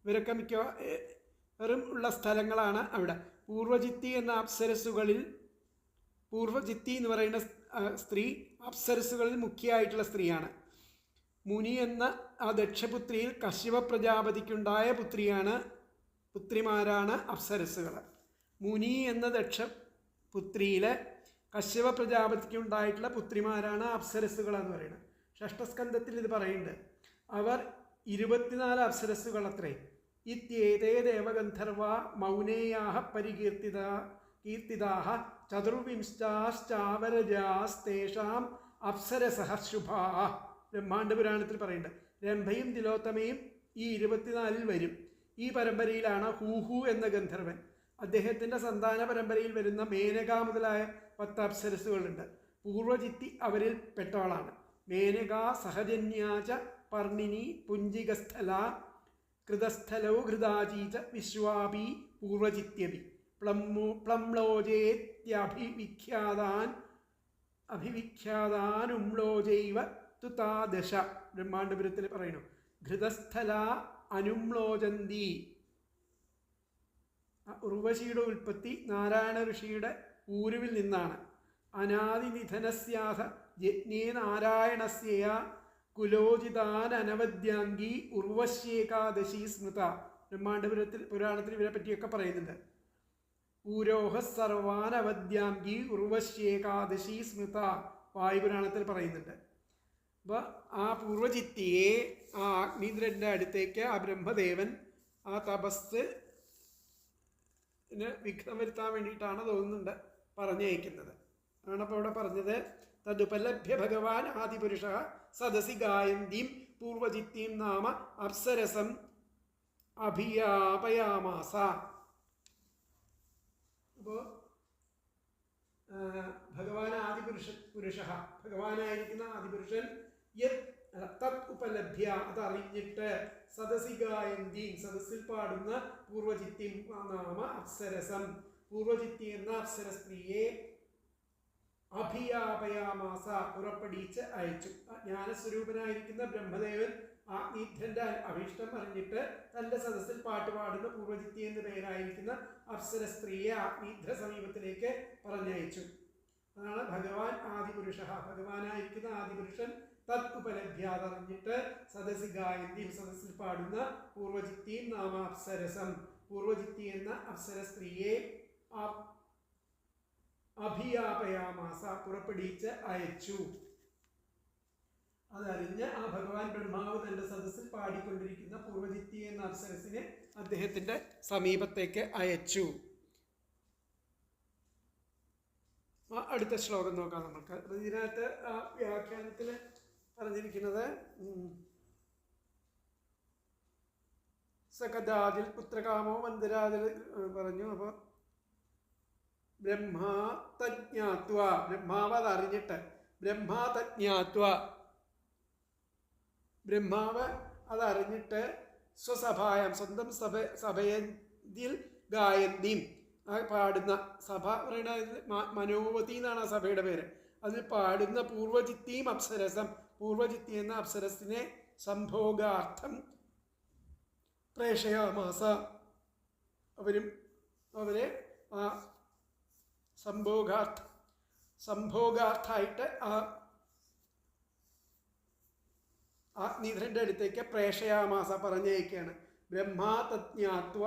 S1: ഇവരൊക്കെ മിക്കവാറും ഉള്ള സ്ഥലങ്ങളാണ് അവിടെ. പൂർവചിത്തി എന്ന അപ്സരസുകളിൽ, പൂർവചിത്തി എന്ന് പറയുന്ന സ്ത്രീ അപ്സരസുകളിൽ മുഖ്യമായിട്ടുള്ള സ്ത്രീയാണ്. മുനി എന്ന ആ ദക്ഷപുത്രിയിൽ കശ്യപ പ്രജാപതിക്കുണ്ടായ പുത്രിമാരാണ് അപ്സരസുകൾ. മുനി എന്ന ദക്ഷപുത്രിയിലെ കശ്യപ പ്രജാപതിക്കുണ്ടായിട്ടുള്ള പുത്രിമാരാണ് അപ്സരസുകൾ എന്ന് പറയുന്നത്. ഷഷ്ടസ്കന്ധത്തിൽ ഇത് പറയുന്നുണ്ട്. അവർ 24 അപ്സരസുകൾ അത്രേ. ഇത്യേതേ ദേവഗന്ധർവ മൗനേയാഹ കീർത്തിതാഹ ചതുർവിംശാശ്ചാവരജാസ്തേഷാം അപ്സരസഃ ശുഭാഃ. ബ്രഹ്മാണ്ഡ പുരാണത്തിൽ പറയുന്നുണ്ട്. രംഭയും തിലോത്തമയും ഈ 24 വരും. ഈ പരമ്പരയിലാണ് ഹൂഹു എന്ന ഗന്ധർവൻ. അദ്ദേഹത്തിൻ്റെ സന്താന പരമ്പരയിൽ വരുന്ന മേനക മുതലായ 10 അപ്സരസുകളുണ്ട്. പൂർവചിത്തി അവരിൽ പെട്ടവളാണ്. മേനക സഹജന്യാച പർണിനി പുഞ്ചികസ്ഥല കൃതസ്ഥലോ ഘൃതാചീച വിശ്വാപി പൂർവചിത്യപി അഭിവിഖ്യാതാനുംലോജൈവ തുതാദശ. ബ്രഹ്മാണ്ഡപുരത്തിൽ പറയുന്നു. ഘൃതസ്ഥല അനുംലോചന്തി. ഉർവശിയുടെ ഉൽപ്പത്തി നാരായണ ഋഷിയുടെ ഊരുവിൽ നിന്നാണ്. അനാദിനിധനസ്യാഥ യജ്ഞേ നാരായണസ്യ കുലോചിതാനവദ്യാംഗി ഉർവശ്യേകാദശി സ്മൃത. പുരാണത്തിൽ ഇവരെ പറ്റിയൊക്കെ പറയുന്നുണ്ട്. ഊരോഹ സർവാനവദ്യാംഗി ഉർവശ്യേകാദശി സ്മൃത വായുപുരാണത്തിൽ പറയുന്നുണ്ട്. അപ്പോൾ ആ പൂർവചിത്തിയെ ആ അഗ്നിന്ദ്രൻ്റെ അടുത്തേക്ക് ആ ബ്രഹ്മദേവൻ ആ തപസ്സിന് വിഘ്നം വരുത്താൻ വേണ്ടിയിട്ടാണ് തോന്നുന്നുണ്ട് പറഞ്ഞയക്കുന്നത്. ആണപ്പോൾ അവിടെ പറഞ്ഞത്. തദുപലഭ്യ ഭഗവാൻ ആദിപുരുഷ സദസി ഗായന്തീം പൂർവചിത്തീം നാമ അപ്സരസം അഭിയാപയാമാസ. അപ്പോൾ ഭഗവാൻ ഭഗവാനായിരിക്കുന്ന ആദിപുരുഷൻ തത് ഉപലഭ്യ, അതറിഞ്ഞിട്ട് സദസി ഗായന്തീം, സദസ്സിൽ പാടുന്ന പൂർവചിത്തീം നാമ അപ്സരസം, പൂർവചിത്തി എന്ന അപ്സര സ്ത്രീയെ അഭിയാപയാമാസ പുറപ്പെടിച്ച് അയച്ചു. ജ്ഞാനസ്വരൂപനായിരിക്കുന്ന ബ്രഹ്മദേവൻ അഗ്നിധ്രൻ്റെ അഭീഷ്ടം അറിഞ്ഞിട്ട് തൻ്റെ സദസ്സിൽ പാട്ടുപാടുന്ന പൂർവചിത്തി എന്ന പേരായിരിക്കുന്ന അപ്സര സ്ത്രീയെ അഗ്നിധ്ര സമീപത്തിലേക്ക് പറഞ്ഞയച്ചു. അതാണ് ഭഗവാൻ ആദിപുരുഷ. ഭഗവാനായിരിക്കുന്ന ആദിപുരുഷൻ തത് ഉപലഭ്യ, അതറിഞ്ഞിട്ട് സദസി ഗായന്തി, സദസ്സിൽ പാടുന്ന പൂർവചിത്തിയും നാമ അപ്സരസം, പൂർവചിത്തി എന്ന അപ്സര സ്ത്രീയെ അഭിയാപയാമാസ പുറപ്പെടിച്ച് അയച്ചു. അതറിഞ്ഞ് ആ ഭഗവാൻ ബ്രഹ്മാവ് തൻ്റെ സദസ്സിൽ പാടിക്കൊണ്ടിരിക്കുന്ന പൂർവചിത്തി എന്ന അപ്സരസിനെ അദ്ദേഹത്തിൻ്റെ സമീപത്തേക്ക് അയച്ചു. അടുത്ത ശ്ലോകം നോക്കാം നമുക്ക്. ഇതിനകത്ത് ആ വ്യാഖ്യാനത്തിൽ പറഞ്ഞിരിക്കുന്നത് സകദാതിൽ പുത്രകാമോ മന്ദിരാതിൽ പറഞ്ഞു. അപ്പോൾ ബ്രഹ്മാതജ്ഞാത്വ, ബ്രഹ്മാവ് അതറിഞ്ഞിട്ട്, ബ്രഹ്മാതജ്ഞാത്വ, ബ്രഹ്മാവ് അതറിഞ്ഞിട്ട് സ്വസഭായം, സ്വന്തം സഭയിൽ ഗായന്തിയും, പാടുന്ന സഭ പറയുന്നത് മനോവതി എന്നാണ് ആ സഭയുടെ പേര്. അതിൽ പാടുന്ന പൂർവജിത്തിയും അപ്സരസം, പൂർവജിത്തി എന്ന അപ്സരസിനെ സംഭോഗാർത്ഥം പ്രേഷയാമാസ, അവരെ ആ സംഭോഗാർത്ഥായിട്ട് ആ അഗ്നിധരൻ്റെ അടുത്തേക്ക് പ്രേഷയാമാസ, പറഞ്ഞയക്കുകയാണ്. ബ്രഹ്മാതജ്ഞാത്വ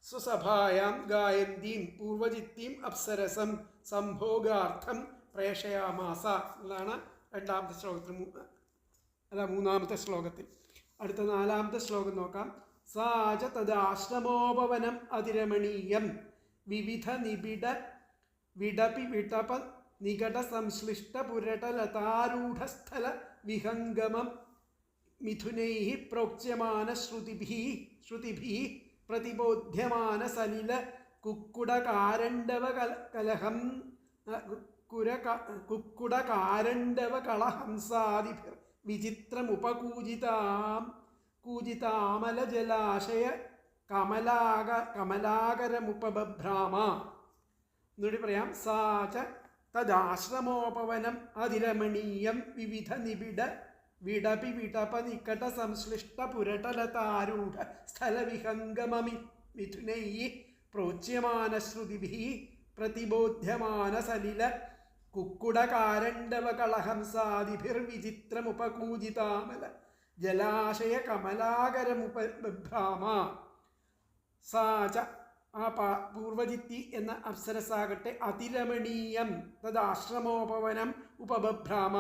S1: സ്വസഭായാം ഗായന്തീം പൂർവജിത്തിയും അപ്സരസം സംഭോഗാർത്ഥം പ്രേഷയാമാസ എന്നാണ് രണ്ടാമത്തെ ശ്ലോകത്തിൽ, മൂന്നാമത്തെ ശ്ലോകത്തിൽ. അടുത്ത നാലാമത്തെ ശ്ലോകം നോക്കാം. സാച തദാശ്രമോപവനം അതിരമണീയം വിവിധ നിബിഡ വിടപി വിടപ നികട സംശ്ലിഷ്ട പുരടലതാരൂഢസ്ഥല വിഹംഗമം മിഥുനൈഃ പ്രോക്ഷ്യമാന ശ്രുതിഭിः പ്രതിബോധ്യമാന സലില കുക്കുടകാരണ്ഡവ കലഹം കുക്കുടകാരണ്ഡവ കളഹംസാദിഭിർ വിചിത്രമുപകൂജിതാമല ജലാശയ കമലാകരമുപഭ്രാമ. എന്നുകൂടി പറയാം. സാച തദാശ്രമോപവനം അതിരമണീയം വിവിധ നിബിഡ വിടപി വിടപ നികട സംശ്ലിഷ്ട പുരടലതാരൂഢ സ്ഥലവിഹംഗമ മിഥുനൈഃ പ്രോച്യമാന ശ്രുതിഭിः പ്രതിബോധ്യമാന സലില കുക്കുടകാരണ്ഡവ കളഹംസാദിഭിർ വിചിത്രമുപകൂജിതാമല ജലാശയ കമലാകരമുപഭ്രാമ. സാച ആ പൂർവജിത്തി എന്ന അപ്സരസാകട്ടെ അതിരമണീയം തദാശ്രമോപവനം ഉപഭ്രാമ,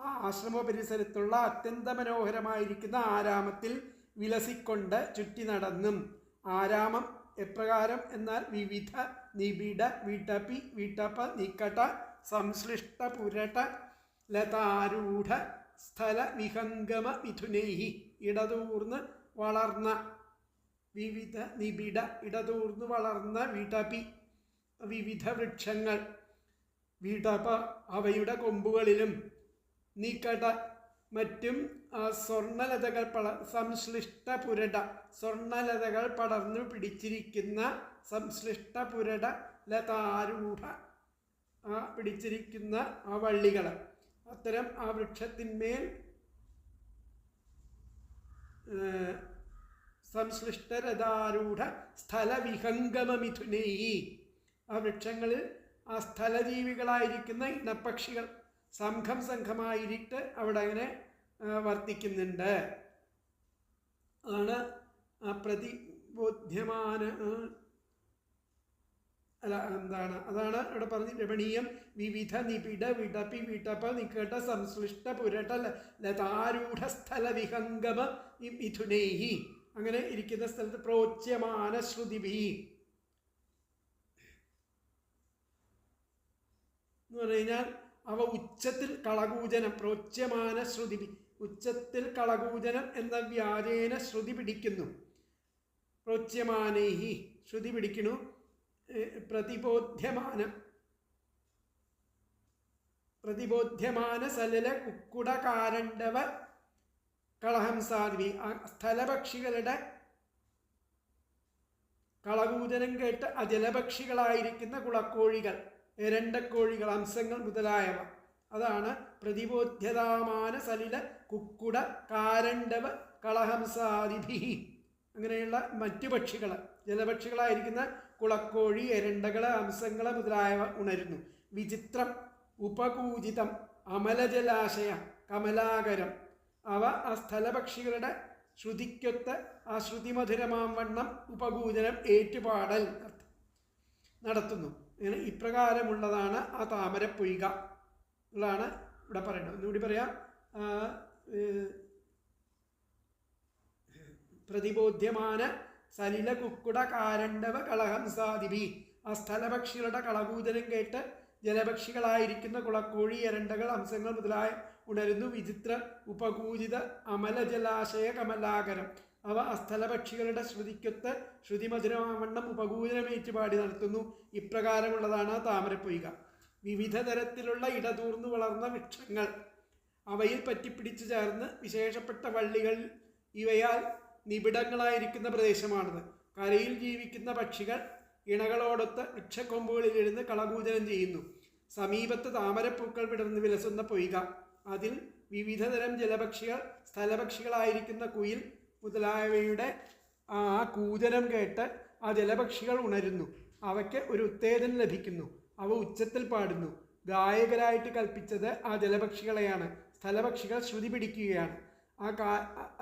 S1: ആ ആശ്രമ പരിസരത്തുള്ള അത്യന്ത മനോഹരമായിരിക്കുന്ന ആരാമത്തിൽ വിലസിക്കൊണ്ട് ചുറ്റി നടന്നും. ആരാമം എപ്രകാരം എന്നാൽ വിവിധ നിബിഡ വിടപി വിടപ നികട സംശ്ലിഷ്ട പുരട ലതാരൂഢ സ്ഥല വിഹംഗമ മിഥുനൈഃ ഇടതൂർന്ന് വളർന്ന, വിവിധ നിബിഡ ഇടതൂർന്ന് വളർന്ന വിടപി വിവിധ വൃക്ഷങ്ങൾ, വിടപ അവയുടെ കൊമ്പുകളിലും, നികട മറ്റും സ്വർണലതകൾ സംശ്ലിഷ്ട പുരട സ്വർണലതകൾ പടർന്നു പിടിച്ചിരിക്കുന്ന സംശ്ലിഷ്ട പുരട ലതാരൂഢ പിടിച്ചിരിക്കുന്ന ആ വള്ളികൾ, അത്തരം ആ വൃക്ഷത്തിന്മേൽ സംശ്ലിഷ്ടരഥാരൂഢ സ്ഥലവിഹംഗമ മിഥുനൈഃ, ആ വൃക്ഷങ്ങളിൽ ആ സ്ഥലജീവികളായിരിക്കുന്ന ഇണപ്പക്ഷികൾ സംഘമായിട്ട് അവിടെ അങ്ങനെ വർത്തിക്കുന്നുണ്ട്. അതാണ് ആ പ്രതിബോധ്യമാന അതാണ് ഇവിടെ പറഞ്ഞ് രമണീയം വിവിധ നിബിഡ വിടപി വിടപ നികട സംശ്ലിഷ്ട പുരട ലതാരൂഢ സ്ഥല വിഹംഗമ മിഥുനൈഃ, അങ്ങനെ ഇരിക്കുന്ന സ്ഥലത്ത് പ്രോച്യമാന ശ്രുതിഭിः എന്ന് പറഞ്ഞു കഴിഞ്ഞാൽ അവ ഉച്ചത്തിൽ കളകൂജനം, പ്രോച്യമാന ശ്രുതി, ഉച്ചത്തിൽ കളകൂജനം എന്ന വ്യാജേന ശ്രുതി പിടിക്കുന്നു. പ്രോച്യമാനൈഃ ശ്രുതി പിടിക്കുന്നു. പ്രതിബോധ്യമാന സലല കുക്കുടകാരണ്ഡവ കളഹംസാദിവി, സ്ഥലപക്ഷികളുടെ കളകൂജനം കേട്ട് അജലപക്ഷികളായിരിക്കുന്ന കുളക്കോഴികൾ, എരണ്ടക്കോഴികൾ, ഹംസങ്ങൾ മുതലായവ, അതാണ് പ്രതിബോധ്യതാമാന സലില കുക്കുട കാരണ്ഡവ കളഹംസാദിഭിः. അങ്ങനെയുള്ള മറ്റു പക്ഷികൾ, ജലപക്ഷികളായിരിക്കുന്ന കുളക്കോഴി, എരണ്ടകൾ, ഹംസങ്ങൾ മുതലായവ ഉണരുന്നു. വിചിത്രം ഉപകൂജിതം അമലജലാശയ കമലാകരം, അവ ആ സ്ഥലപക്ഷികളുടെ ശ്രുതിക്കൊത്ത് ആ ശ്രുതിമധുരമാം വണ്ണം ഉപകൂജനം ഏറ്റുപാടൽ നടത്തുന്നു. അങ്ങനെ ഇപ്രകാരമുള്ളതാണ് ആ താമരപ്പൊയ്ക ഉള്ളതാണ് ഇവിടെ പറയുന്നത്. ഒന്നുകൂടി പറയാം. പ്രതിബോധ്യമാന സലില കുക്കുട കാരണ്ഡവ കളഹംസാദിഭി, ആ സ്ഥലപക്ഷികളുടെ കളകൂജനം കേട്ട് ജലപക്ഷികളായിരിക്കുന്ന കുളക്കോഴി, എരണ്ടകൾ, ഹംസങ്ങൾ മുതലായ ഉണരുന്നു. വിചിത്ര ഉപകൂജിത അമല ജലാശയ കമലാകരം, അവ അസ്ഥലപക്ഷികളുടെ ശ്രുതിക്കൊത്ത് ശ്രുതിമധുരമാവണ്ണം ഉപകൂലമേറ്റുപാടി നടത്തുന്നു. ഇപ്രകാരമുള്ളതാണ് താമരപ്പൊയ്ക. വിവിധ തരത്തിലുള്ള ഇടതൂർന്നു വളർന്ന വൃക്ഷങ്ങൾ അവയിൽ പറ്റിപ്പിടിച്ചു ചേർന്ന് വിശേഷപ്പെട്ട വള്ളികൾ ഇവയാൽ നിബിഡങ്ങളായിരിക്കുന്ന പ്രദേശമാണിത്. കരയിൽ ജീവിക്കുന്ന പക്ഷികൾ ഇണകളോടൊത്ത് വൃക്ഷക്കൊമ്പുകളിലിരുന്ന് കളകൂജനം ചെയ്യുന്നു. സമീപത്ത് താമരപ്പൂക്കൾ വിടർന്ന് വിലസുന്ന പൊയ്ക. അതിൽ വിവിധതരം ജലപക്ഷികൾ, സ്ഥലപക്ഷികളായിരിക്കുന്ന കുയിൽ മുതലായവയുടെ ആ കൂജനം കേട്ട് ആ ജലപക്ഷികൾ ഉണരുന്നു. അവയ്ക്ക് ഒരു ഉത്തേജനം ലഭിക്കുന്നു. അവ ഉച്ചത്തിൽ പാടുന്നു. ഗായകരായിട്ട് കൽപ്പിച്ചത് ആ ജലപക്ഷികളെയാണ്. സ്ഥലപക്ഷികൾ ശ്രുതി പിടിക്കുകയാണ്.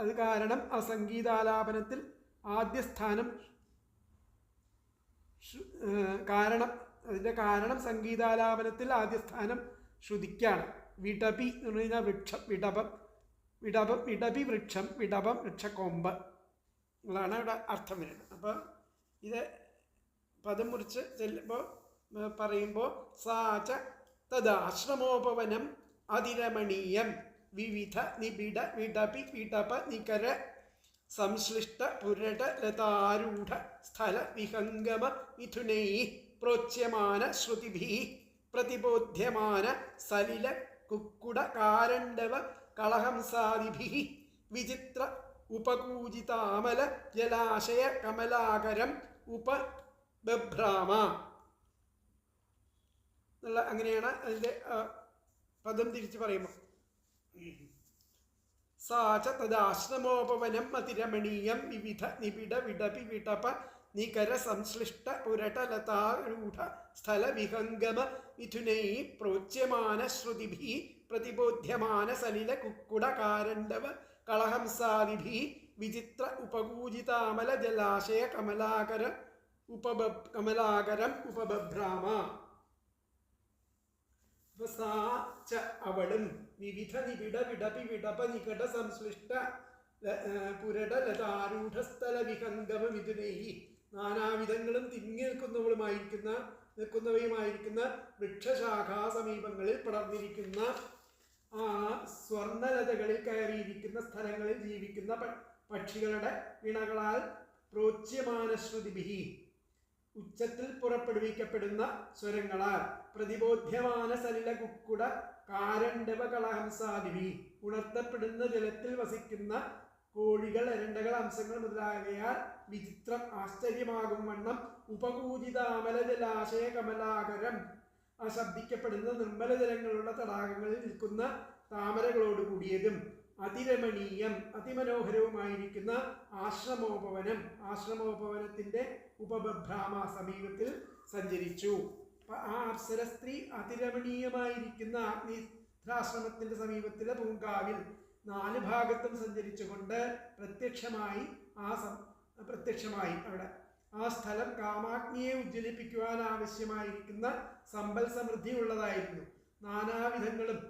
S1: അത് കാരണം ആ സംഗീതാലാപനത്തിൽ ആദ്യ സ്ഥാനം അതിൻ്റെ കാരണം സംഗീതാലാപനത്തിൽ ആദ്യ സ്ഥാനം ശ്രുതിക്കാണ്. വിടപി എന്ന് പറഞ്ഞു കഴിഞ്ഞാൽ വൃക്ഷം, വിടപി വൃക്ഷം, വിടപം വൃക്ഷക്കൊമ്പ് എന്നുള്ളതാണ് ഇവിടെ അർത്ഥം വരുന്നത്. അപ്പോൾ ഇത് പദം മുറിച്ച് ചെല്ലുമ്പോൾ പറയുമ്പോൾ സാച തദാശ്രമോപവനം അതിരമണീയം വിവിധ നിബിഡ വിടപി വിടപ നികര സംശ്ലിഷ്ട പുരട ലതാരൂഢ സ്ഥല വിഹംഗമ മിഥുനൈ പ്രോച്യമാന ശ്രുതിഭി പ്രതിബോധ്യമാന സലില കുക്കുട കാരണ്ഡവ കളഹംസാദിഭി വിചിത്ര ഉപകൂജിതാമല ജലാശയ കമലാകരം ഉപബഭ്രാമ എന്നുള്ള അങ്ങനെയാണ് അതിൻ്റെ പദം തിരിച്ച് പറയുമ്പോൾ. സാച തദാശ്രമോപവനം അതിരമണീയം വിവിധ നിബിഡ വിടപി വിടപ നികര സംശ്ലിഷ്ട പുരട ലതാരൂഢ സ്ഥല വിഹംഗമ മിഥുനൈ പ്രോച്യമാന ശ്രുതിഭി പ്രതിബോധ്യമാന സലില കുക്കുട കാരണ്ഡവ കളഹംസാദിഭി വിചിത്ര ഉപകൂജിതാമല ജലാശയ കമലാകരം ഉപബഭ്രാമ. അവളും വിവിധ നിബിഡ വിടപി വിടപ നികട സംശ്ലിഷ്ട പുരട ലതാരൂഢസ്ഥല വിഹംഗമ മിഥുനൈ നാനാവിധങ്ങളും തിങ്ങി നിൽക്കുന്നവയുമായിരിക്കുന്ന വൃക്ഷശാഖാ സമീപങ്ങളിൽ പടർന്നിരിക്കുന്ന ആ സ്വർണലതകളിൽ കയറിയിരിക്കുന്ന സ്ഥലങ്ങളിൽ ജീവിക്കുന്ന പക്ഷികളുടെ ഇണകളാൽ പ്രോച്യമാനശ്രുതിഭി ഉച്ചത്തിൽ പുറപ്പെടുവിക്കപ്പെടുന്ന സ്വരങ്ങളാൽ പ്രതിബോധ്യമാന സലില കുക്കുട കാരണ്ഡവ കളഹംസാദിഭി ഉണർത്തപ്പെടുന്ന ജലത്തിൽ വസിക്കുന്ന കോഴികൾ, എരണ്ടകൾ, അംശങ്ങൾ മുതലായവയാൽ വിചിത്രം ആശ്ചര്യമാകും വണ്ണം ഉപകൂജിതാമല ജലാശയ കമലാകരം ആ ശബ്ദിക്കപ്പെടുന്ന നിർമ്മല ജലങ്ങളുള്ള തടാകങ്ങളിൽ നിൽക്കുന്ന താമരകളോട് കൂടിയതും അതിരമണീയം അതിമനോഹരവുമായിരിക്കുന്ന ആശ്രമോപവനത്തിൻ്റെ ഉപബഭ്രാമ സമീപത്തിൽ സഞ്ചരിച്ചു. ആ അപ്സര സ്ത്രീ അതിരമണീയമായിരിക്കുന്ന അഗ്നിധ്രാശ്രമത്തിൻ്റെ സമീപത്തിലെ പൂങ്കാവിൽ 4 ഭാഗത്തും സഞ്ചരിച്ചുകൊണ്ട് പ്രത്യക്ഷമായി അവിടെ ആ സ്ഥലം കാമാഗ്നിയെ ഉജ്ജ്വലിപ്പിക്കുവാൻ ആവശ്യമായിരിക്കുന്ന സമ്പൽ സമൃദ്ധി ഉള്ളതായിരുന്നു. നാനാവിധങ്ങളും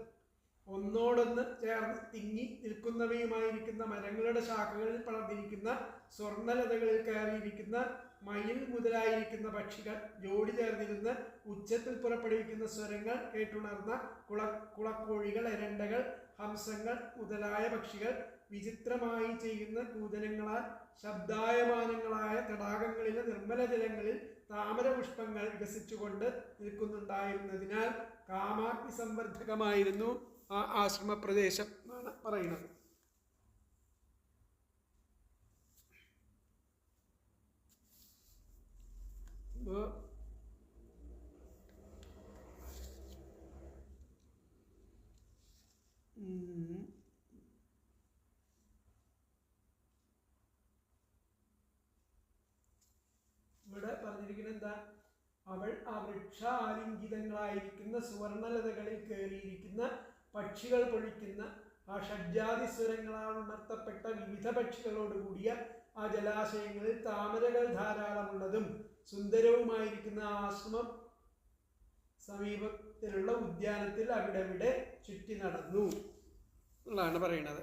S1: ഒന്നോടൊന്ന് ചേർന്ന് തിങ്ങി നിൽക്കുന്നവയുമായിരിക്കുന്ന മരങ്ങളുടെ ശാഖകളിൽ പടർന്നിരിക്കുന്ന സ്വർണ്ണലതകളിൽ കയറിയിരിക്കുന്ന മയിൽ മുതലായിരിക്കുന്ന പക്ഷികൾ ജോഡി ചേർന്നിരുന്ന് ഉച്ചത്തിൽ പുറപ്പെടുവിക്കുന്ന സ്വരങ്ങൾ കേട്ടുണർന്ന കുളക്കോഴികൾ, എരണ്ടകൾ, ഹംസങ്ങൾ മുതലായ പക്ഷികൾ വിചിത്രമായി ചെയ്യുന്ന കൂജനങ്ങളാൽ ശബ്ദായമാനങ്ങളായ തടാകങ്ങളിലെ നിർമ്മല ജലങ്ങളിൽ താമരപുഷ്പങ്ങൾ വികസിച്ചുകൊണ്ട് നിൽക്കുന്നുണ്ടായിരുന്നതിനാൽ കാമാഗ്നി സംവർദ്ധകമായിരുന്നു ആ ആശ്രമപ്രദേശം എന്നാണ് പറയുന്നത്. ഇവിടെ പറഞ്ഞിരിക്കുന്നത് എന്താ? അവൾ ആ വൃക്ഷാലിംഗിതങ്ങളായിരിക്കുന്ന സുവർണലതകളിൽ കയറിയിരിക്കുന്ന പക്ഷികൾ പൊഴിക്കുന്ന ആ ഷഡ്ജാതി സ്വരങ്ങളാൽ ഉണർത്തപ്പെട്ട വിവിധ പക്ഷികളോടുകൂടിയ ആ ജലാശയങ്ങളിൽ താമരകൾ ധാരാളമുള്ളതും സുന്ദരവുമായിരിക്കുന്ന ആശ്രമം സമീപത്തിലുള്ള ഉദ്യാനത്തിൽ അവിടെവിടെ ചുറ്റി നടന്നു എന്നാണ് പറയുന്നത്.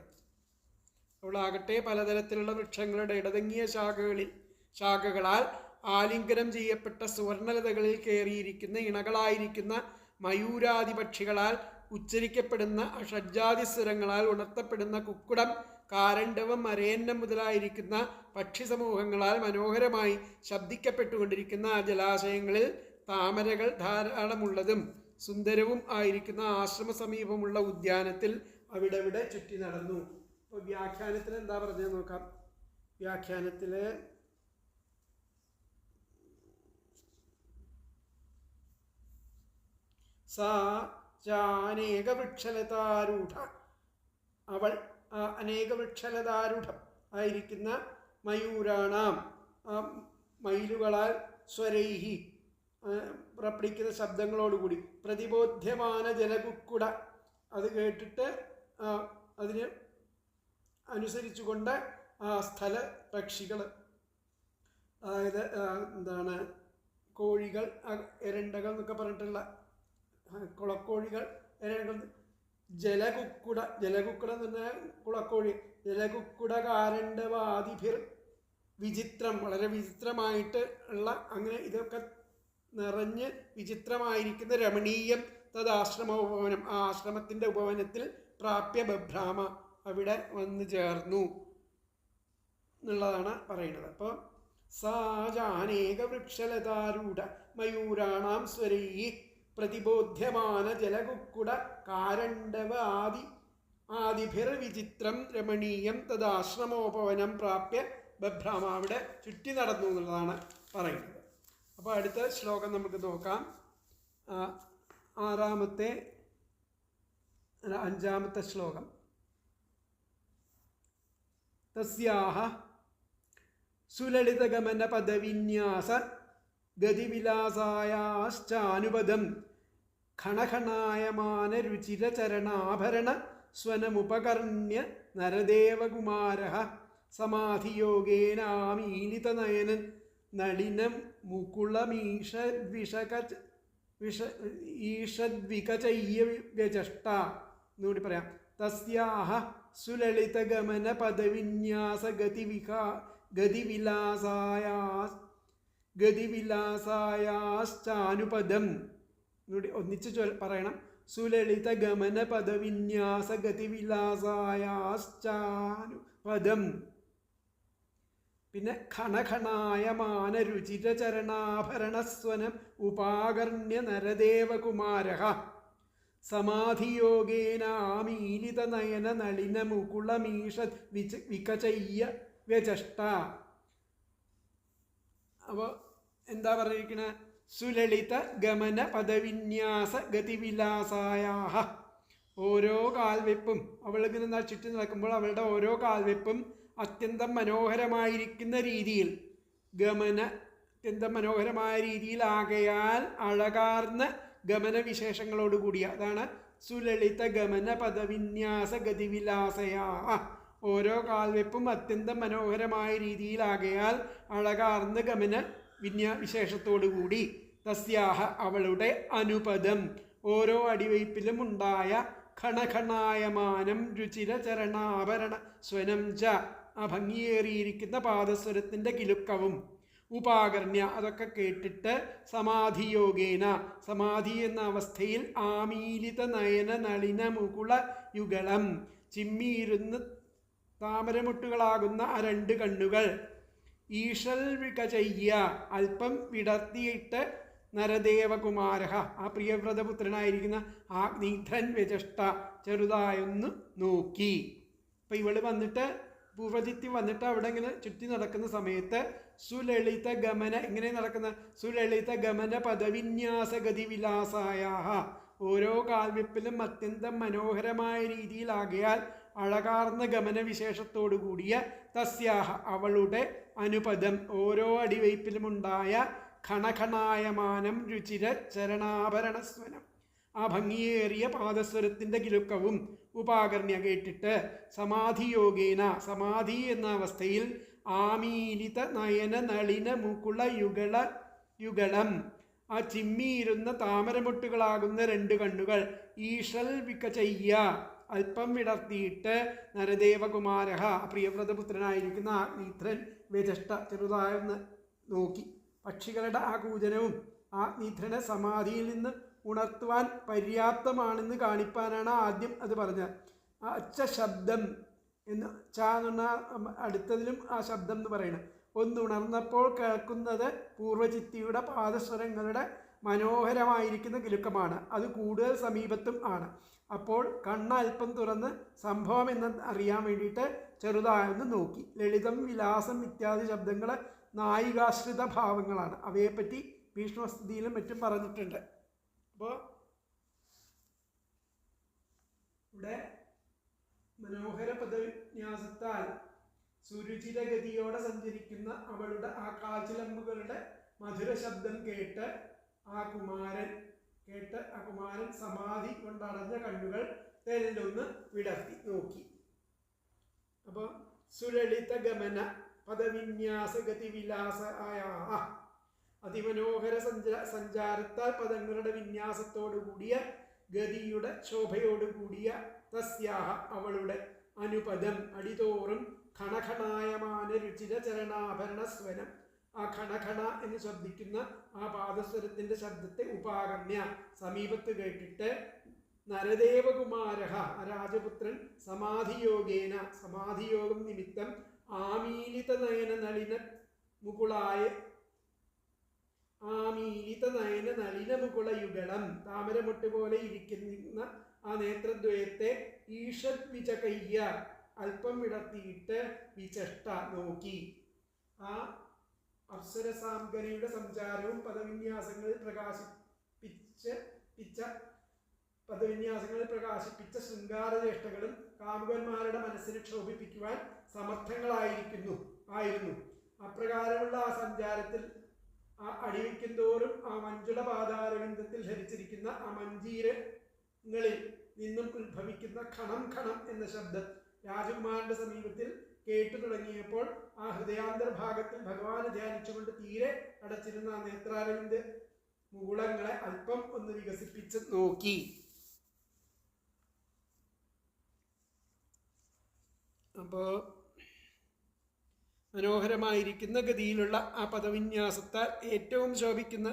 S1: അവളാകട്ടെ പലതരത്തിലുള്ള വൃക്ഷങ്ങളുടെ ഇടതങ്ങിയ ശാഖകളാൽ ആലിംഗനം ചെയ്യപ്പെട്ട സുവർണലതകളിൽ കയറിയിരിക്കുന്ന ഇണകളായിരിക്കുന്ന മയൂരാദി പക്ഷികളാൽ ഉച്ചരിക്കപ്പെടുന്ന ഷഡ്ജാതി സ്വരങ്ങളാൽ ഉണർത്തപ്പെടുന്ന കുക്കുടം കാരണ്ഡവം മരയന്നം മുതലായിരിക്കുന്ന പക്ഷി സമൂഹങ്ങളാൽ മനോഹരമായി ശബ്ദിക്കപ്പെട്ടുകൊണ്ടിരിക്കുന്ന ആ ജലാശയങ്ങളിൽ താമരകൾ ധാരാളമുള്ളതും സുന്ദരവും ആയിരിക്കുന്ന ആശ്രമ സമീപമുള്ള ഉദ്യാനത്തിൽ അവിടെവിടെ ചുറ്റി നടന്നു. അപ്പോൾ വ്യാഖ്യാനത്തിൽ എന്താ പറഞ്ഞത് നോക്കാം. വ്യാഖ്യാനത്തിൽ സാ അനേക വൃക്ഷലതാരൂഢ, അവൾ അനേക വൃക്ഷലതാരൂഢം ആയിരിക്കുന്ന മയൂരാണാം, മയിലുകളാൽ സ്വരൈഹി പുറപ്പെടുവിക്കുന്ന ശബ്ദങ്ങളോടുകൂടി പ്രതിബോധ്യമാന ജലകുക്കുട, അത് കേട്ടിട്ട് അതിന് അനുസരിച്ചുകൊണ്ട് സ്ഥല പക്ഷികൾ, അതായത് എന്താണ് കോഴികൾ, എരണ്ടകൾ എന്നൊക്കെ പറഞ്ഞിട്ടുള്ള കുളക്കോഴികൾ, എരണ്ടകൾ, ജലകുക്കുട, ജലകുക്കുട എന്ന് പറഞ്ഞാൽ കുളക്കോഴി, ജലകുക്കുട കാരണ്ഡവാദിഭിർ വിചിത്രം, വളരെ വിചിത്രമായിട്ട് ഉള്ള, അങ്ങനെ ഇതൊക്കെ നിറഞ്ഞ് വിചിത്രമായിരിക്കുന്ന രമണീയം തദാശ്രമോപവനം, ആ ആശ്രമത്തിൻ്റെ ഉപവനത്തിൽ പ്രാപ്യ ബഭ്രാമ, അവിടെ വന്നു ചേർന്നു എന്നുള്ളതാണ് പറയുന്നത്. അപ്പോൾ സാജാനേക വൃക്ഷലതാരൂഢ മയൂരാണാം സ്വരൈ പ്രതിബോധ്യമാന ജലകുക്കുട കാരണ്ഡവ ആദിഭിർ വിചിത്രം രമണീയം തദാശ്രമോപവനം പ്രാപ്യ ബഭ്രാമ, അവിടെ ചുറ്റി നടന്നു എന്നുള്ളതാണ് പറയുന്നത്. അപ്പോൾ അടുത്ത ശ്ലോകം നമുക്ക് നോക്കാം. അഞ്ചാമത്തെ ശ്ലോകം. തസ്യാഹ സുലളിതഗമന പദവിന്യാസ ഗതിവിലാസായാശ്ചാനുപദം ഖണഖണായമാന രുചിരചരണാഭരണ സ്വനമുപകർണ്യ നരദേവകുമാരഃ സമാധിയോഗേനാമീലിതനയനൻ നളിനം മുകുളമീഷദ്വികചയ്യവ്യചഷ്ട എന്നുകൂടി പറയാം. തസ്യാഹ സുലളിതഗമന പദവിന്യാസ ഗതിവിലാസായാശ്ചാനുപദം, എന്നുകൂടി ഒന്നിച്ച് പറയണം. സുലളിതഗമന പദവിന്യാസ ഗതിവിലാസായാശ്ചാനുപദം. പിന്നെ ഖണഖണായമാന രുചിരചരണാഭരണസ്വനം ഉപാകർണ്യ നരദേവകുമാരഃ സമാധിയോഗേനാമീലിതനയന നളിനമുകുളമീഷത് വികചയ്യ വ്യചഷ്ട. അപ്പോൾ എന്താ പറഞ്ഞിരിക്കുന്നത്? സുലളിത ഗമന പദവിന്യാസ ഗതിവിലാസായാഹ, ഓരോ കാൽവെപ്പും, അവളിങ്ങനെ ചുറ്റി നടക്കുമ്പോൾ അവളുടെ ഓരോ കാൽവെപ്പും അത്യന്തം മനോഹരമായിരിക്കുന്ന രീതിയിൽ, അത്യന്തം മനോഹരമായ രീതിയിലാകയാൽ അഴകാർന്ന ഗമനവിശേഷങ്ങളോടുകൂടിയ, അതാണ് സുലളിത ഗമന പദവിന്യാസ ഗതിവിലാസയാ. ഓരോ കാൽവെപ്പും അത്യന്തം മനോഹരമായ രീതിയിലാകയാൽ അഴകാർന്ന ഗമന വിശേഷത്തോടുകൂടി. തസ്യാഹ, അവളുടെ അനുപദം, ഓരോ അടിവയ്പ്പിലും ഉണ്ടായ ഖണഖണായമാനം രുചിര ചരണാഭരണ സ്വനം ച, ആ ഭംഗിയേറിയിരിക്കുന്ന പാദസ്വരത്തിൻ്റെ കിലുക്കവും ഉപാകർണ്യ, അതൊക്കെ കേട്ടിട്ട് സമാധിയോഗേന, സമാധി എന്ന അവസ്ഥയിൽ ആമീലിത നയന നളിന മുകുള യുഗളം, ചിമ്മിയിരുന്ന് താമരമുട്ടുകളാകുന്ന ആ രണ്ട് കണ്ണുകൾ, ഈഷൽ വികചയ്യ, അല്പം വിടർത്തിയിട്ട് നരദേവകുമാരഃ, ആ പ്രിയവ്രതപുത്രനായിരിക്കുന്ന ആഗ്നീധ്രൻ വ്യചഷ്ട, ചെറുതായൊന്ന് നോക്കി. അപ്പം ഇവള് വന്നിട്ട്, പൂർവജിത്തി വന്നിട്ട് അവിടെ ഇങ്ങനെ ചുറ്റി നടക്കുന്ന സമയത്ത് സുലളിത ഗമന, എങ്ങനെ നടക്കുന്ന സുലളിത ഗമന പദവിന്യാസ ഗതിവിലാസായാഹ, ഓരോ കാൽവെപ്പിലും അത്യന്തം മനോഹരമായ രീതിയിലാകയാൽ അഴകാർന്ന ഗമനവിശേഷത്തോടു കൂടിയ തസ്യാഹ, അവളുടെ അനുപദം, ഓരോ അടിവയ്പ്പിലുമുണ്ടായ ഖണഖണായമാനം രുചിര ചരണാഭരണസ്വനം, ആ ഭംഗിയേറിയ പാദസ്വരത്തിൻ്റെ കിലുക്കവും ഉപാകർണ്യ കേട്ടിട്ട് സമാധിയോഗേന, സമാധി എന്ന അവസ്ഥയിൽ ആമീലിത നയന നളിന മുകുള യുഗളം, ആ ചിമ്മിയിരുന്ന താമരമുട്ടുകളാകുന്ന രണ്ട് കണ്ണുകൾ, ഈഷൽ വികചയ്യ, അല്പം വിടർത്തിയിട്ട് നരദേവകുമാരഃ, പ്രിയവ്രതപുത്രനായിരിക്കുന്ന ആഗ്നീധ്രൻ വ്യചഷ്ട, ചെറുതായൊന്ന് നോക്കി. പക്ഷികളുടെ ആ കൂജനവും ആഗ്നീധ്രനെ സമാധിയിൽ നിന്ന് ഉണർത്തുവാൻ പര്യാപ്തമാണെന്ന് കാണിപ്പാനാണ് ആദ്യം അത് പറഞ്ഞത്. ആ അച്ച ശബ്ദം എന്ന് ചാന്നുണ അടുത്തതിലും ആ ശബ്ദം എന്ന് പറയുന്നത്. ഒന്നുണർന്നപ്പോൾ കേൾക്കുന്നത് പൂർവചിത്തിയുടെ പാദസ്വരങ്ങളുടെ മനോഹരമായിരിക്കുന്ന കിലുക്കമാണ്. അത് കൂടുതൽ സമീപത്തും ആണ്. അപ്പോൾ കണ്ണൽപ്പം തുറന്ന് സംഭവം എന്ന് അറിയാൻ വേണ്ടിയിട്ട് ചെറുതായൊന്ന് നോക്കി. ലളിതം, വിലാസം ഇത്യാദി ശബ്ദങ്ങൾ നായികാശ്രിത ഭാവങ്ങളാണ്. അവയെപ്പറ്റി ഭീഷ്മസ്തുതിയിലും മറ്റും പറഞ്ഞിട്ടുണ്ട്. അപ്പോൾ ഇവിടെ മനോഹര പദവിന്യാസത്താൽ സുരുചിരഗതിയോടെ സഞ്ചരിക്കുന്ന അവളുടെ ആ കാച്ചിലമ്പുകളുടെ മധുര ശബ്ദം കേട്ട് ആ കുമാരൻ സമാധി കൊണ്ടടഞ്ഞ കണ്ണുകൾ തെല്ലൊന്ന് വിടർത്തി നോക്കി. അപ്പോൾ സുലളിത ഗമന പദവിന്യാസഗതി വിലാസ അതിമനോഹര സഞ്ചാരത്താൽ പദങ്ങളുടെ വിന്യാസത്തോടുകൂടിയ ഗതിയുടെ ശോഭയോടുകൂടിയ തസ്യാഹ അവളുടെ അനുപദം അടിതോറും ഖണഖണായമാന രുചിര ചരണാഭരണ സ്വനം. ആ ഖണഖണ എന്ന് ശബ്ദിക്കുന്ന ആ പാദസ്വരത്തിൻ്റെ ശബ്ദത്തെ ഉപാകർണ്യ സമീപത്ത് കേട്ടിട്ട് നരദേവകുമാര രാജപുത്രൻ സമാധിയോഗം നിമിത്തം ആമീലിത നയന നളിന മുകുളയുഗളം താമരമൊട്ട് പോലെ ഇരിക്കുന്ന ആ നേത്രദ്വയത്തെ ഈഷത് വിചകയ്യ അല്പം വിടർത്തിയിട്ട് വിചഷ്ട നോക്കി. ആ അപ്സരസാംഗനയുടെ സഞ്ചാരവും പദവിന്യാസങ്ങളിൽ പ്രകാശിപ്പിച്ച ശൃംഗാരചേഷ്ടകളും കാമുകന്മാരുടെ മനസ്സിനെ ക്ഷോഭിപ്പിക്കുവാൻ സമർത്ഥങ്ങളായിരുന്നു. അപ്രകാരമുള്ള ആ സഞ്ചാരത്തിൽ ആ അടിവയ്ക്കും തോറും ആ മഞ്ജുള പാതാരവിന്ദത്തിൽ ധരിച്ചിരിക്കുന്ന ആ മഞ്ജീരങ്ങളിൽ നിന്നും ഉത്ഭവിക്കുന്ന ഖണം ഖണം എന്ന ശബ്ദം രാജകുമാരന്റെ സമീപത്തിൽ കേട്ടു തുടങ്ങിയപ്പോൾ ആ ഹൃദയാന്തർഭാഗത്തിൽ ഭഗവാനെ ധ്യാനിച്ചുകൊണ്ട് തീരെ അടച്ചിരുന്ന ആ നേത്രാരവിന്ദ മുകുളങ്ങളെ അല്പം ഒന്ന് വികസിപ്പിച്ച് നോക്കി. അപ്പോൾ മനോഹരമായിരിക്കുന്ന ഗതിയിലുള്ള ആ പദവിന്യാസത്താൽ ഏറ്റവും ശോഭിക്കുന്ന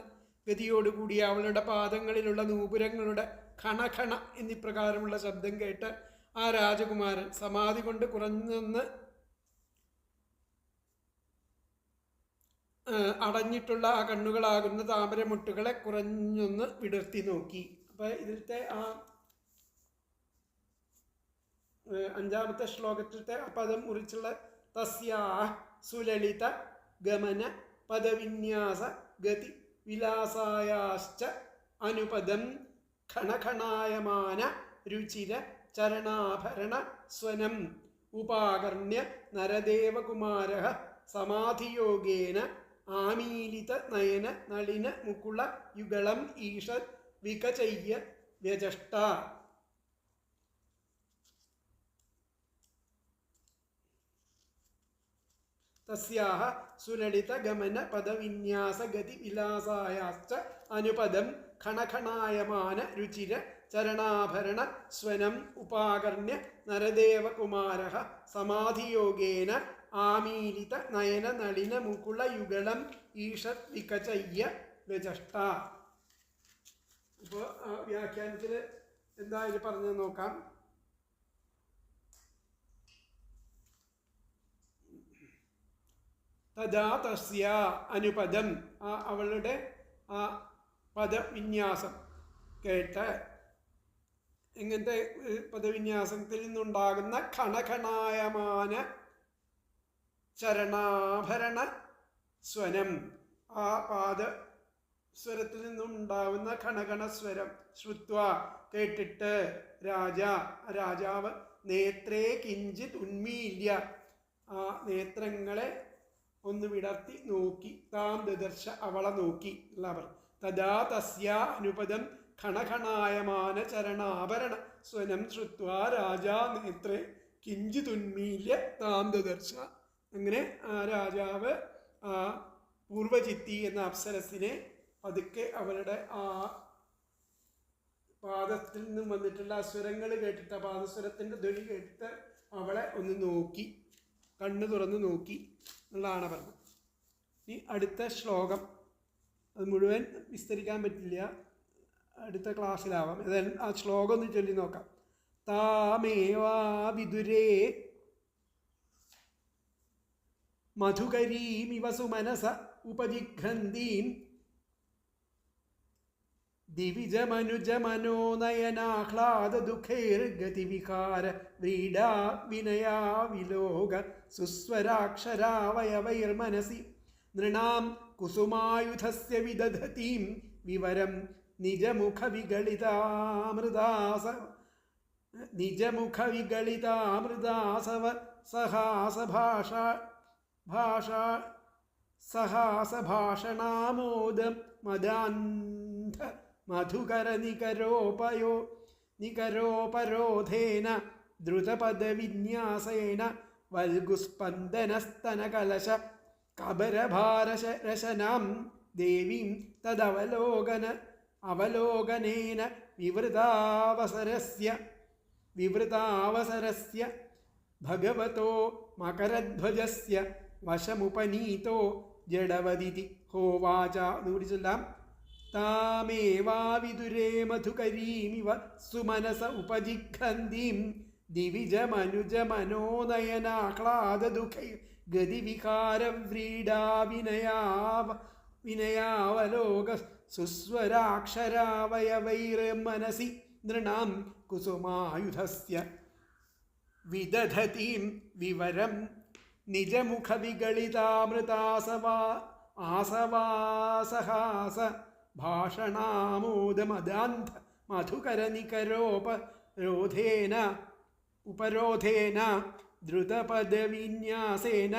S1: ഗതിയോടുകൂടി അവളുടെ പാദങ്ങളിലുള്ള നൂപുരങ്ങളുടെ ഖണഖണ എന്നിപ്രകാരമുള്ള ശബ്ദം കേട്ട് ആ രാജകുമാരൻ സമാധി കൊണ്ട് കുറഞ്ഞൊന്ന് അടഞ്ഞിട്ടുള്ള ആ കണ്ണുകളാകുന്ന താമരമുട്ടുകളെ കുറഞ്ഞൊന്ന് വിടർത്തി നോക്കി. അപ്പം ഇതിലത്തെ ആ 5ാമത്തെ ശ്ലോകത്തിലത്തെ ആ പദം മുറിച്ചുള്ള തസ്യാ സുലളിത ഗമന പദവിന്യാസ ഗതി വിലാസായാശ്ച അനുപദം ഖണഖണായമാന രുചിര ചരണാഭരണ സ്വനം ഉപാകർണ്യ നരദേവകുമാര സമാധിയോഗേന ആമീലിത നയന നളിന മുകുള യുഗളം ഈഷത് വികചയ്യ വ്യജഷ്ട. തസ്യാഹ സുലളിത ഗമന പദവിന്യാസ ഗതി വിലാസായാശ്ച അനുപദം ഖണഖണായമാന രുചിര ചരണാഭരണ സ്വനം ഉപാകർണ്യ നരദേവകുമാര സമാധിയോഗേന ആമീലിത നയന നളിന മുകുള യുഗളം ഈഷത് വികചയ്യ വ്യജഷ്ട. ഇപ്പോൾ വ്യാഖ്യാനത്തിൽ എന്താ ഇത് പറഞ്ഞു നോക്കാം. തഥാ തസ്യ അനുപദം അവളുടെ ആ പദവിന്യാസം കേട്ട് ഇങ്ങനത്തെ പദവിന്യാസത്തിൽ നിന്നുണ്ടാകുന്ന ഖണഖണായമാന ചരണാഭരണ സ്വനം, ആ പാദസ്വരത്തിൽ നിന്നുണ്ടാവുന്ന ഖണഖണസ്വരം ശ്രുത്വ കേട്ടിട്ട് രാജാവ് നേത്രേ കിഞ്ചിത് ഉന്മീല്യ ആ നേത്രങ്ങളെ ഒന്ന് വിടർത്തി നോക്കി. താം ദദർശ അവളെ നോക്കി എല്ലാവരും. തഥാ തസ്യ അനുപദം ഖണഖണായമാന ചരണാഭരണ സ്വനം ശ്രുത്വാ രാജാ നേത്രേ കിഞ്ചിതുന്മീല്യ താം ദദർശ. അങ്ങനെ ആ രാജാവ് ആ പൂർവചിത്തി എന്ന അപ്സരസിനെ പതുക്കെ അവരുടെ ആ പാദത്തിൽ നിന്നും വന്നിട്ടുള്ള സ്വരങ്ങൾ കേട്ടിട്ട് പാദസ്വരത്തിൻ്റെ ധ്വനി കേട്ടിട്ട് അവളെ ഒന്ന് നോക്കി, കണ്ണ് തുറന്ന് നോക്കി എന്നുള്ളതാണ് പറഞ്ഞത്. ഇനി അടുത്ത ശ്ലോകം, അത് മുഴുവൻ വിസ്തരിക്കാൻ പറ്റില്ല, അടുത്ത ക്ലാസ്സിലാവാം. ഏതായാലും ആ ശ്ലോകം ഒന്ന് ചൊല്ലി നോക്കാം. താമേവാ വിദുരേ മധുകരീമിവ സുമനസ ഉപജിഘ്രന്തീം ദിവിജമനുജമനോനയനാഹ്ലാദദുഃഖൈർഗതിവികാര വ്രീഡാ വിനയാ വിലോക സുസ്വരാക്ഷരാവയവൈർമനസി നൃണാം കുസുമായുധസ്യ വിദധതീം വിവരം നിജമുഖവിഗളിതാമൃതാസവ സഹാസഭാഷണാമോദം മദാന്ധ മധുകര നികരോപരോധേന ദ്രുതപദവിന്യാസേന വൽഗുസ്പന്ദനസ്തനകലശ കബരഭാരശനാം ദേവീം അവലോകനേന വിവൃതാവസരസ്യ ഭഗവതോ മകരധ്വജസ്യ വശമുപനീതോ ജഡവദിതി ഹോവാച. എന്നുകൂടി ചൊല്ലാം. താമേവാവിദുരേ മധുകരീമിവ സുമനസ ഉപജിഘ്രന്തീം ദിവിജമനുജമനോനയനാഹ്ലാദദുഃഖൈ ഗതിവികാരവ്രീഡാ വിനയാവലോക സുസ്വരാക്ഷരാവയവൈർമനസി നൃണാം കുസുമായുധസ്യ വിദധതീം വിവരം നിജമുഖവിഗളിതാമൃതാസവാസഹാസ ഭാഷണാമോദമദാന്ധ മധുകര ഉപരോധേന ദ്രുതപദവിന്യാസേന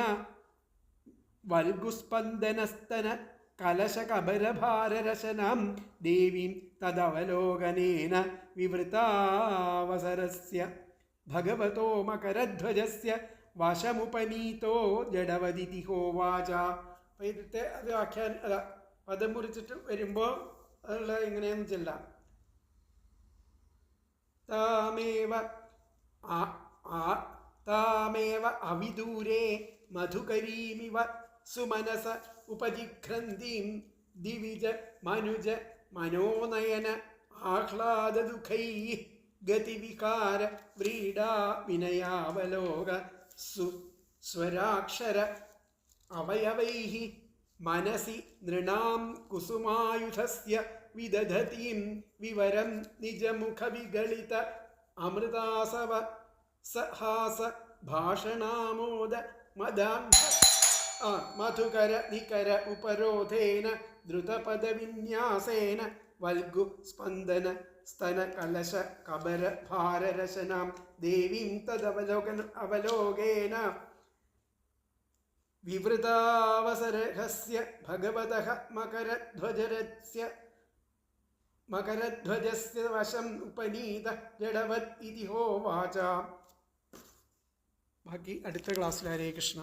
S1: വൽഗുസ്പന്ദനസ്തന കലശകബരഭാരരശനാം ദേവീം തദവലോകനേന വിവൃതാവസരസ്യ ഭഗവതോ മകരധ്വജസ്യ വശമുപനീതോ ജഡവദിതി ഹോവാച. അപ്പം ഇതിത്തെ അത് പദം മുറിച്ചിട്ട് വരുമ്പോൾ അതുള്ള ഇങ്ങനെയെന്ന് ചെല്ലാം. താമേവ അവിദൂരേ മധുകരീമിവ സുമനസ ഉപജിഘ്രന്തീം ദിവിജ മനുജ മനോനയന ആഹ്ലാദദുഃഖൈ ഗതിവികാര വ്രീഡാ വിനയാവലോക സ്വരാക്ഷര അവയവൈഃ മനസി നൃണാം കുസുമായുധസ്യ വിദധതീം വിവരം നിജമുഖവിഗളിത അമൃതാസവ സഹാസ ഭാഷണാമോദ മദാന്ധ മധുകര നികര ഉപരോധേന ദ്രുതപദവിന്യാസേന വൽഗു സ്പന്ദന സ്തന കലശ കബര ഭാരരശനാം ദേവീം അവലോകേന വിവൃതാവസരഹസ്യ ഭഗവതഃ മകരധ്വജസ്യ വശം ഉപനീത ജഡവത് ഇതി ഹോവാച. ബാക്കി അടുത്ത ക്ലാസ്സിൽ. ഹരേ കൃഷ്ണ.